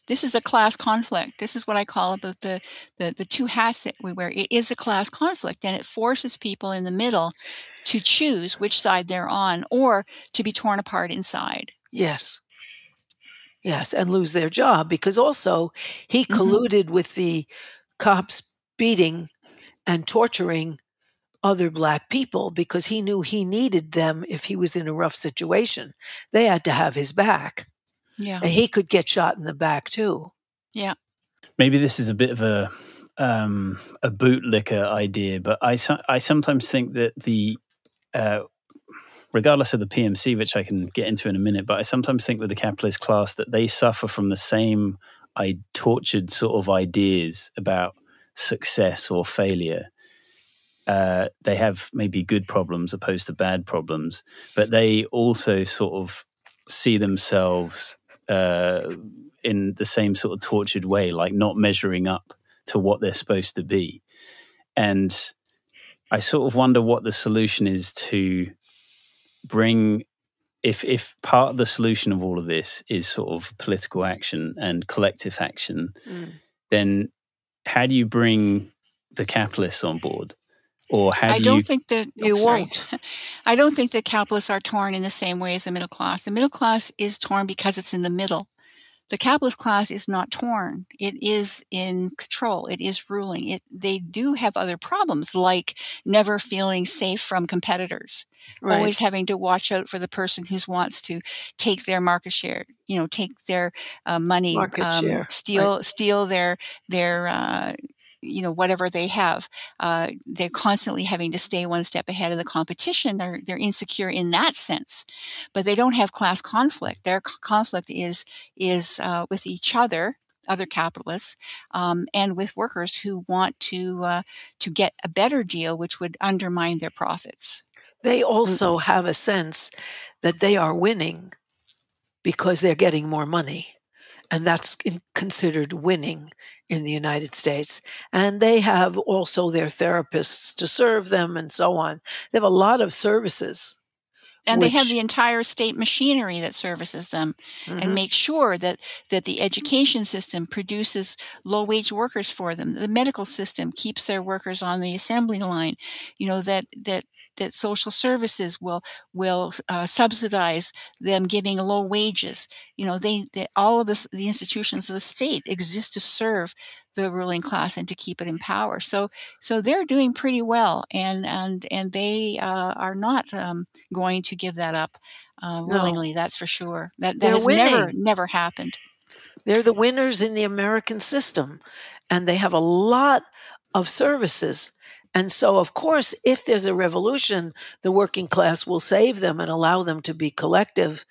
This is a class conflict. This is what I call about the two hats that we wear. It is a class conflict, and it forces people in the middle to choose which side they're on, or to be torn apart inside.
Yes, and lose their job, because also he colluded with the cops beating and torturing other Black people because he knew he needed them if he was in a rough situation. They had to have his back.
Yeah.
And he could get shot in the back too.
Yeah.
Maybe this is a bit of a bootlicker idea, but I sometimes think that regardless of the PMC, which I can get into in a minute, but I sometimes think with the capitalist class that they suffer from the same tortured sort of ideas about success or failure. They have maybe good problems opposed to bad problems, but they also sort of see themselves in the same sort of tortured way, like not measuring up to what they're supposed to be. And I sort of wonder what the solution is to bring, if part of the solution of all of this is sort of political action and collective action, then how do you bring the capitalists on board? Or how do
I don't think that
you won't.
I don't think that capitalists are torn in the same way as the middle class. The middle class is torn because it's in the middle. The capitalist class is not torn. It is in control. It is ruling. They do have other problems, like never feeling safe from competitors, always having to watch out for the person who wants to take their market share, take their money, steal their whatever they have. They're constantly having to stay one step ahead of the competition. They're insecure in that sense, but they don't have class conflict. Their conflict is with each other capitalists, and with workers who want to get a better deal, which would undermine their profits.
They also have a sense that they are winning because they're getting more money. And that's considered winning in the United States. And they have also their therapists to serve them and so on. They have a lot of services.
And they have the entire state machinery that services them and make sure that the education system produces low-wage workers for them. The medical system keeps their workers on the assembly line. That social services will subsidize them giving low wages. All of the institutions of the state exist to serve the ruling class and to keep it in power. So they're doing pretty well, and they are not going to give that up willingly. No. That's for sure. That has never happened.
They're the winners in the American system, and they have a lot of services. And so, of course, if there's a revolution, the working class will save them and allow them to be collective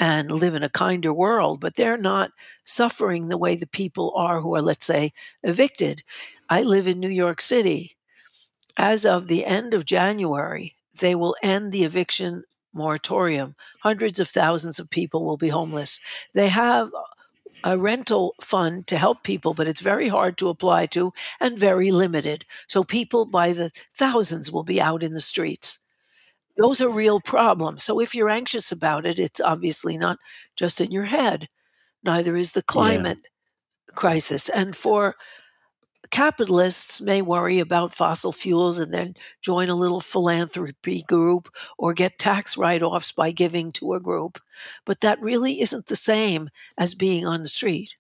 and live in a kinder world, but they're not suffering the way the people are who are, let's say, evicted. I live in New York City. As of the end of January, they will end the eviction moratorium. Hundreds of thousands of people will be homeless. They have a rental fund to help people, but it's very hard to apply to and very limited. So people by the thousands will be out in the streets. Those are real problems. So if you're anxious about it, it's obviously not just in your head. Neither is the climate crisis. And for capitalists may worry about fossil fuels and then join a little philanthropy group or get tax write-offs by giving to a group. But that really isn't the same as being on the street.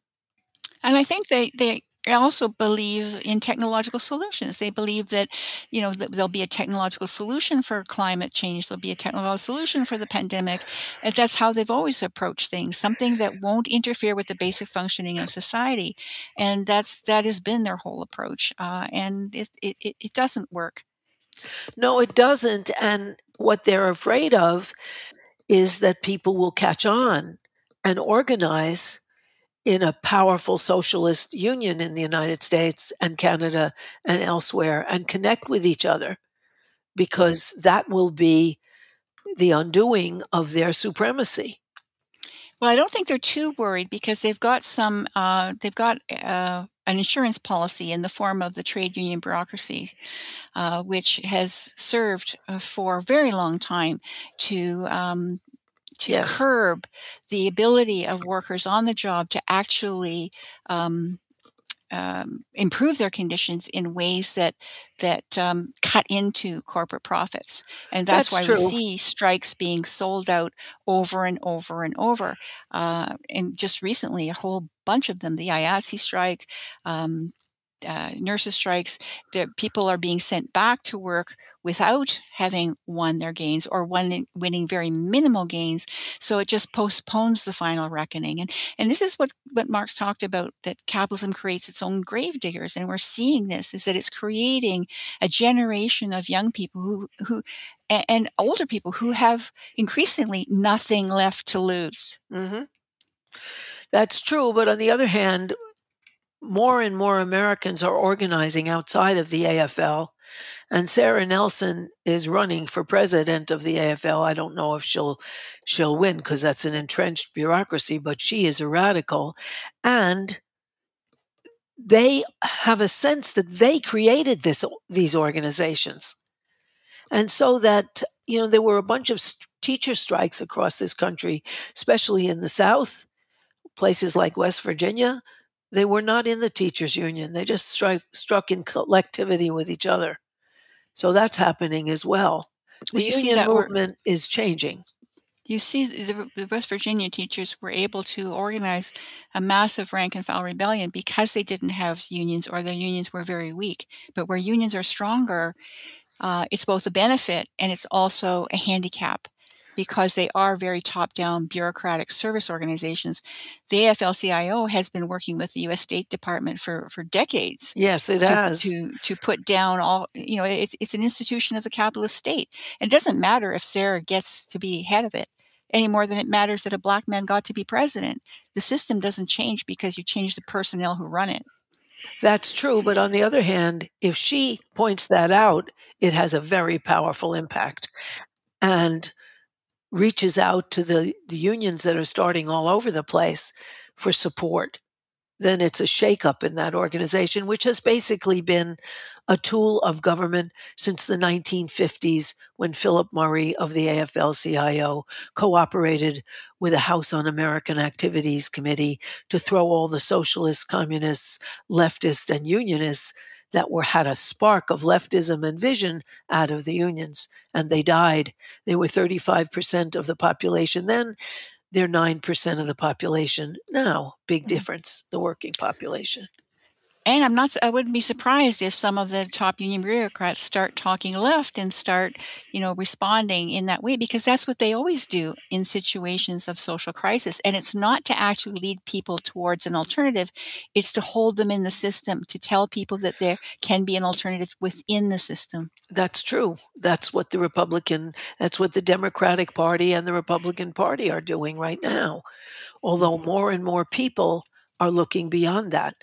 And I think they also believe in technological solutions. They believe that, that there'll be a technological solution for climate change. There'll be a technological solution for the pandemic. And that's how they've always approached things, something that won't interfere with the basic functioning of society. And that has been their whole approach. And it doesn't work.
No, it doesn't. And what they're afraid of is that people will catch on and organize in a powerful socialist union in the United States and Canada and elsewhere and connect with each other, because that will be the undoing of their supremacy.
Well, I don't think they're too worried because they've got an insurance policy in the form of the trade union bureaucracy, which has served for a very long time to
Yes.
curb the ability of workers on the job to actually improve their conditions in ways that cut into corporate profits. And that's why
true.
we see strikes being sold out over and over and over. And just recently, a whole bunch of them, the IATSE strike, nurses' strikes, people are being sent back to work without having won their gains or winning very minimal gains. So it just postpones the final reckoning. And this is what Marx talked about, that capitalism creates its own gravediggers. And we're seeing this, is that it's creating a generation of young people who and older people who have increasingly nothing left to lose.
Mm-hmm. That's true. But on the other hand, more and more Americans are organizing outside of the AFL, and Sarah Nelson is running for president of the AFL. I don't know if she'll win because that's an entrenched bureaucracy, but she is a radical, and they have a sense that they created these organizations, and so that there were a bunch of teacher strikes across this country, especially in the South, places like West Virginia. They were not in the teachers' union. They just struck in collectivity with each other. So that's happening as well. The union movement is changing.
You see, the West Virginia teachers were able to organize a massive rank and file rebellion because they didn't have unions, or their unions were very weak. But where unions are stronger, it's both a benefit and it's also a handicap, because they are very top-down bureaucratic service organizations. The AFL-CIO has been working with the U.S. State Department for decades.
Yes, it has.
To put down all, it's an institution of the capitalist state. It doesn't matter if Sarah gets to be head of it any more than it matters that a black man got to be president. The system doesn't change because you change the personnel who run it.
That's true. But on the other hand, if she points that out, it has a very powerful impact and reaches out to the unions that are starting all over the place for support. Then it's a shakeup in that organization, which has basically been a tool of government since the 1950s, when Philip Murray of the AFL-CIO cooperated with the House Un-American Activities Committee to throw all the socialists, communists, leftists, and unionists that had a spark of leftism and vision out of the unions, and they died. They were 35% of the population then. They're 9% of the population now. Big difference, the working population.
And I wouldn't be surprised if some of the top union bureaucrats start talking left and start, responding in that way, because that's what they always do in situations of social crisis. And it's not to actually lead people towards an alternative. It's to hold them in the system, to tell people that there can be an alternative within the system.
That's true. That's what the Democratic Party and the Republican Party are doing right now. Although more and more people are looking beyond that.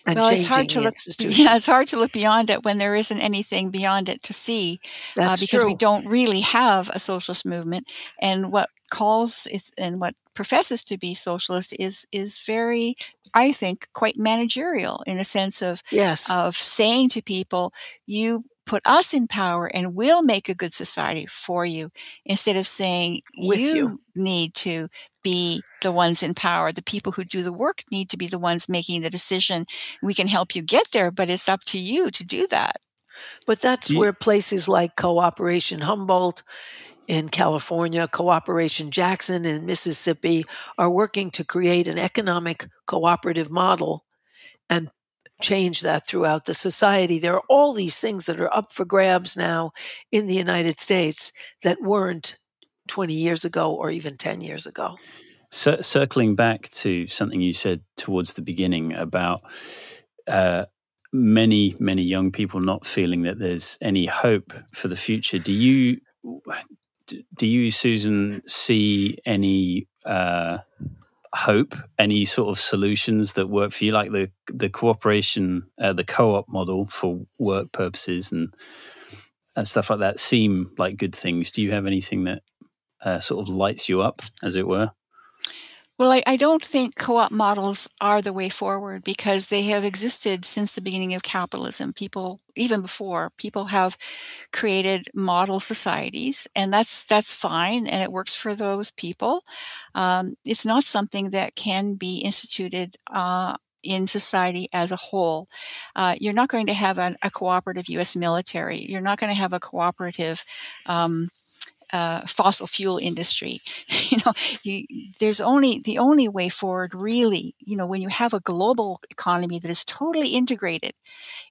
And
Well, it's hard
changing
to
the
look.
institutions.
Yeah, it's hard to look beyond it when there isn't anything beyond it to see,
That's
because we
true.
don't really have a socialist movement. And what professes to be socialist is very, I think, quite managerial in a sense of
Yes.
saying to people, "You put us in power, and we'll make a good society for you," instead of saying
With you.
need to be the ones in power. The people who do the work need to be the ones making the decision. We can help you get there, but it's up to you to do that.
But that's where places like Cooperation Humboldt in California, Cooperation Jackson in Mississippi are working to create an economic cooperative model and change that throughout the society. There are all these things that are up for grabs now in the United States that weren't 20 years ago or even 10 years ago.
Circling back to something you said towards the beginning about many young people not feeling that there's any hope for the future, do you, Susan, see any hope, any sort of solutions that work for you, like the cooperation, the co-op model for work purposes and stuff like that seem like good things? Do you have anything that sort of lights you up, as it were?
Well, I don't think co-op models are the way forward, because they have existed since the beginning of capitalism. Even before, people have created model societies, and that's fine, and it works for those people. It's not something that can be instituted in society as a whole. You're not going to have a cooperative U.S. military. You're not going to have a cooperative fossil fuel industry. The only way forward, really, when you have a global economy that is totally integrated,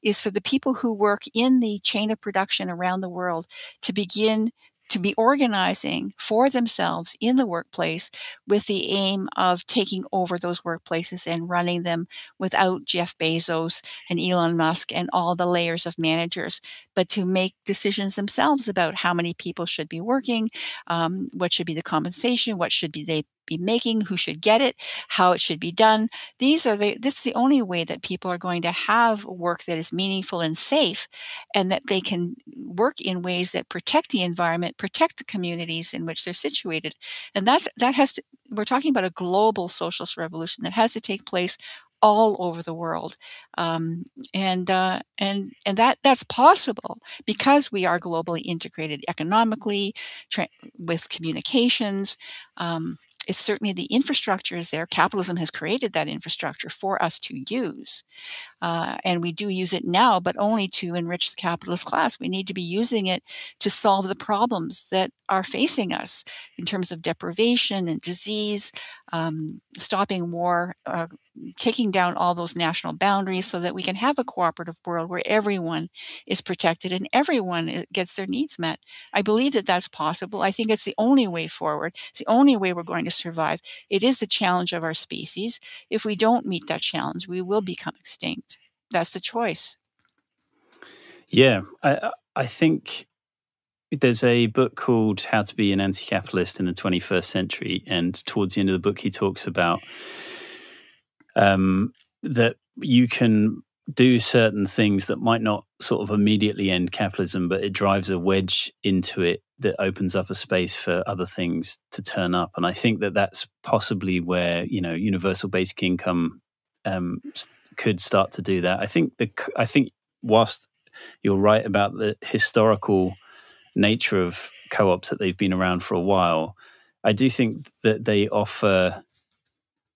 is for the people who work in the chain of production around the world to begin to be organizing for themselves in the workplace with the aim of taking over those workplaces and running them without Jeff Bezos and Elon Musk and all the layers of managers, but to make decisions themselves about how many people should be working, what should be the compensation, what should they be making, who should get it, how it should be done. This is the only way that people are going to have work that is meaningful and safe, and that they can work in ways that protect the environment, protect the communities in which they're situated. And we're talking about a global socialist revolution that has to take place all over the world, and that's possible because we are globally integrated economically, with communications. It's certainly the infrastructure is there. Capitalism has created that infrastructure for us to use. And we do use it now, but only to enrich the capitalist class. We need to be using it to solve the problems that are facing us in terms of deprivation and disease, stopping war, taking down all those national boundaries so that we can have a cooperative world where everyone is protected and everyone gets their needs met. I believe that that's possible. I think it's the only way forward. It's the only way we're going to survive. It is the challenge of our species. If we don't meet that challenge, we will become extinct. That's the choice.
Yeah, I think there's a book called How to Be an Anti-Capitalist in the 21st Century, and towards the end of the book, he talks about that you can do certain things that might not sort of immediately end capitalism, but it drives a wedge into it that opens up a space for other things to turn up. And I think that that's possibly where, universal basic income could start to do that. I think whilst you're right about the historical nature of co-ops, that they've been around for a while, I do think that they offer,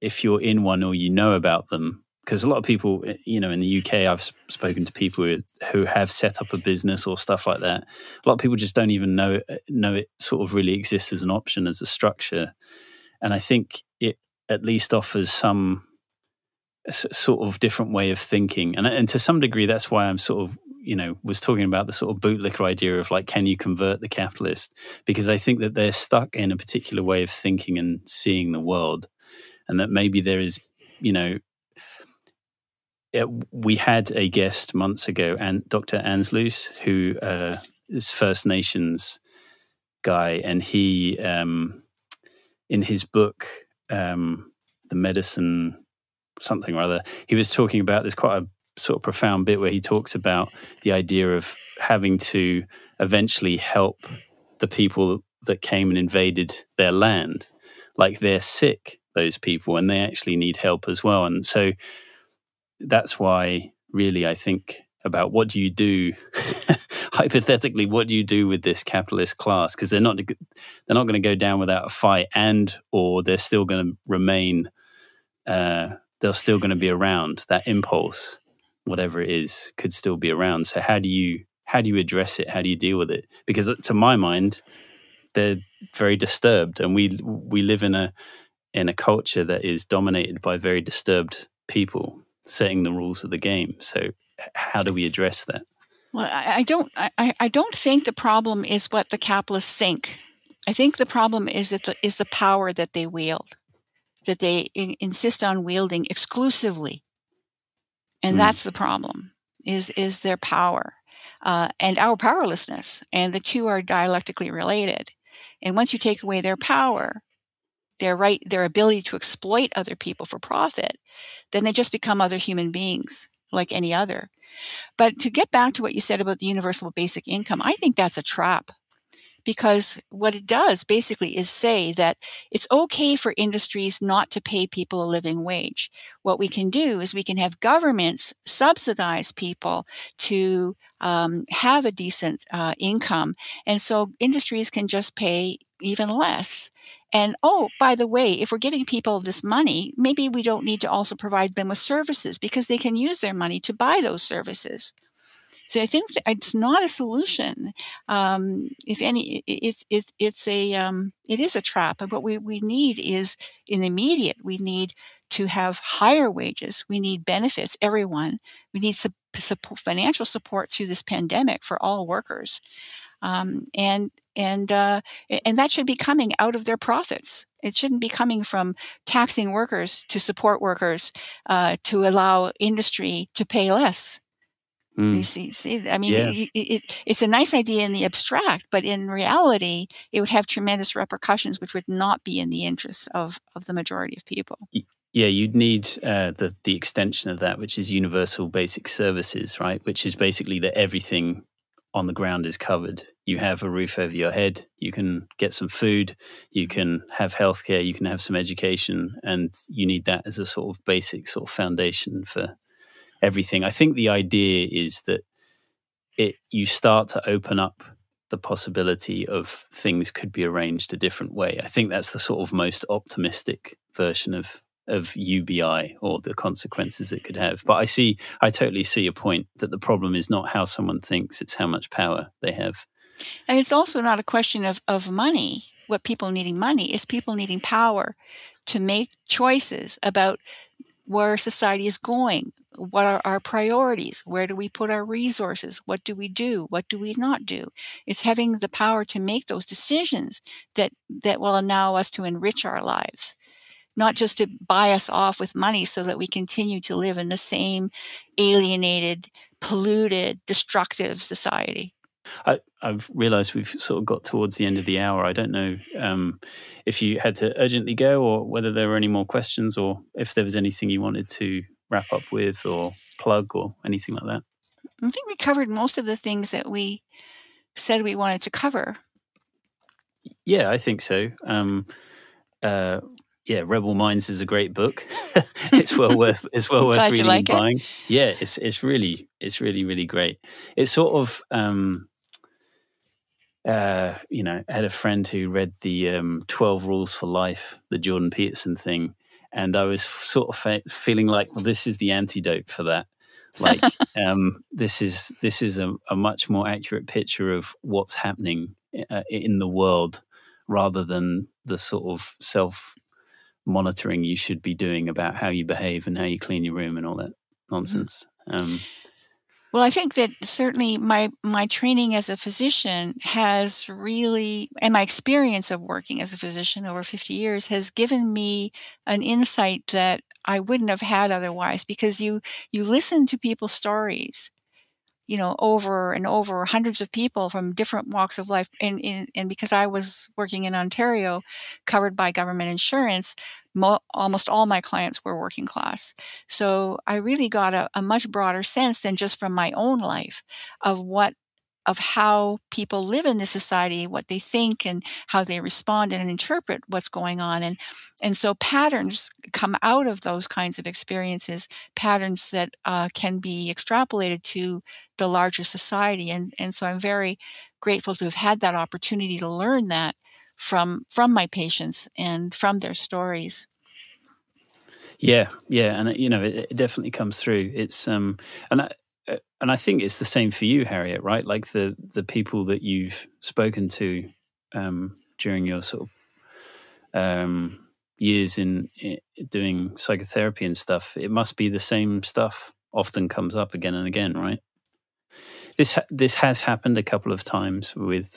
if you're in one or you know about them, because a lot of people, in the UK, I've spoken to people who have set up a business or stuff like that. A lot of people just don't even know it sort of really exists as an option, as a structure. And I think it at least offers some sort of different way of thinking. And to some degree, that's why I'm sort of, was talking about the sort of bootlicker idea of like, can you convert the capitalist? Because I think that they're stuck in a particular way of thinking and seeing the world. And that maybe there is, we had a guest months ago, and Dr. Ansluis, who is First Nations guy, and he, in his book, The Medicine something or other, he was talking about, there's quite a sort of profound bit where he talks about the idea of having to eventually help the people that came and invaded their land. Like, they're sick, those people, and they actually need help as well. And so that's why really I think about what do you do hypothetically, what do you do with this capitalist class? Because they're not going to go down without a fight, or they're still going to remain they're still going to be around. That impulse, whatever it is, could still be around. So how do you address it? How do you deal with it? Because to my mind, they're very disturbed, and we live in a culture that is dominated by very disturbed people setting the rules of the game. So how do we address that?
Well, I don't think the problem is what the capitalists think. I think the problem is the power that they wield, that they insist on wielding exclusively, and that's the problem. Is their power and our powerlessness, and the two are dialectically related. And once you take away their power, their ability to exploit other people for profit, then they just become other human beings like any other. But to get back to what you said about the universal basic income, I think that's a trap, because what it does basically is say that it's okay for industries not to pay people a living wage. What we can do is we can have governments subsidize people to have a decent income. And so industries can just pay even less. And, oh, by the way, if we're giving people this money, maybe we don't need to also provide them with services, because they can use their money to buy those services. So I think it's not a solution. If any, it is a trap. And what we need is, in the immediate, we need to have higher wages. We need benefits, everyone. We need financial support through this pandemic for all workers. And that should be coming out of their profits. It shouldn't be coming from taxing workers to support workers, to allow industry to pay less. You see, I mean, it's a nice idea in the abstract, but in reality, it would have tremendous repercussions, which would not be in the interests of the majority of people.
Yeah, you'd need the extension of that, which is universal basic services, right? Which is basically that everything on the ground is covered. You have a roof over your head, you can get some food, you can have healthcare, you can have some education, and you need that as a sort of basic sort of foundation for everything. I think the idea is that you start to open up the possibility of things could be arranged a different way. I think that's the sort of most optimistic version of UBI, or the consequences it could have. But I totally see a point that the problem is not how someone thinks, it's how much power they have.
And it's also not a question of money, what people needing money. It's people needing power to make choices about where society is going. What are our priorities? Where do we put our resources? What do we do? What do we not do? It's having the power to make those decisions that will allow us to enrich our lives, not just to buy us off with money so that we continue to live in the same alienated, polluted, destructive society.
I've realized we've sort of got towards the end of the hour. I don't know if you had to urgently go, or whether there were any more questions, or if there was anything you wanted to wrap up with or plug or anything like that.
I think we covered most of the things that we said we wanted to cover.
Yeah, I think so. Rebel Minds is a great book. It's well worth reading and buying. Yeah, it's really great. It's sort of I had a friend who read the 12 Rules for Life, the Jordan Peterson thing, and I was sort of feeling like, well, this is the antidote for that. Like, this is a much more accurate picture of what's happening in the world, rather than the sort of monitoring you should be doing about how you behave and how you clean your room and all that nonsense.
Well, I think that certainly my training as a physician has really, and my experience of working as a physician over 50 years has given me an insight that I wouldn't have had otherwise, because you listen to people's stories, over and over, hundreds of people from different walks of life. And because I was working in Ontario, covered by government insurance, almost all my clients were working class. So I really got a much broader sense than just from my own life of how people live in this society, what they think, and how they respond and interpret what's going on. And so patterns come out of those kinds of experiences, patterns that can be extrapolated to the larger society. And so I'm very grateful to have had that opportunity to learn that from my patients and from their stories.
Yeah, and it definitely comes through. It's and I think it's the same for you, Harriet, right? Like the people that you've spoken to during your sort of years in doing psychotherapy and stuff. It must be the same stuff often comes up again and again, right? This has happened a couple of times with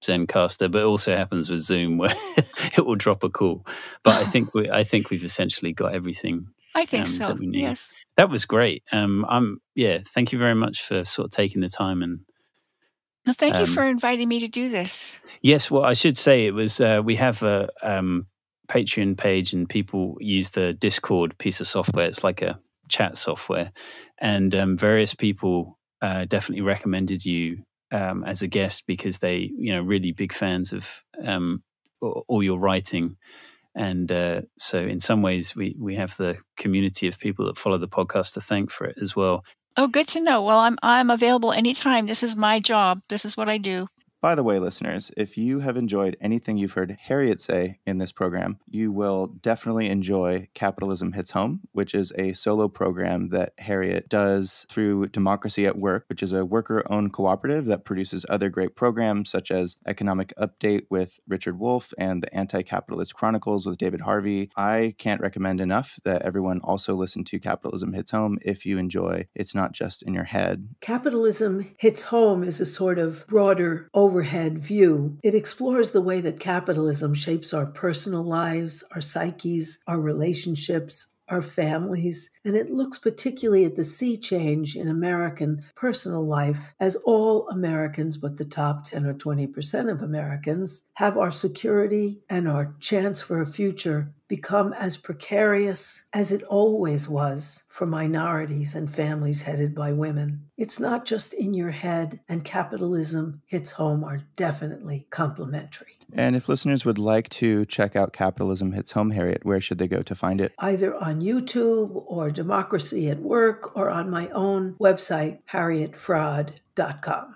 Zencastr, but it also happens with Zoom where it will drop a call. But I think we've essentially got everything.
I think so.
That we need.
Yes.
That was great. Thank you very much for sort of taking the time and.
Well, thank you for inviting me to do this.
Yes, well, I should say it was. We have a Patreon page, and people use the Discord piece of software. It's like a chat software, and various people definitely recommended you as a guest because they, really big fans of all your writing. And so in some ways, we have the community of people that follow the podcast to thank for it as well.
Oh, good to know. Well, I'm available anytime. This is my job. This is what I do.
By the way, listeners, if you have enjoyed anything you've heard Harriet say in this program, you will definitely enjoy Capitalism Hits Home, which is a solo program that Harriet does through Democracy at Work, which is a worker-owned cooperative that produces other great programs such as Economic Update with Richard Wolff and the Anti-Capitalist Chronicles with David Harvey. I can't recommend enough that everyone also listen to Capitalism Hits Home if you enjoy It's Not Just in Your Head.
Capitalism Hits Home is a sort of broader overhead view. It explores the way that capitalism shapes our personal lives, our psyches, our relationships, our families, and it looks particularly at the sea change in American personal life as all Americans, but the top 10 or 20% of Americans, have our security and our chance for a future become as precarious as it always was for minorities and families headed by women. It's not just in your head, and Capitalism Hits Home are definitely complementary.
And if listeners would like to check out Capitalism Hits Home, Harriet, where should they go to find it?
Either on YouTube or Democracy at Work or on my own website, harrietfraud.com.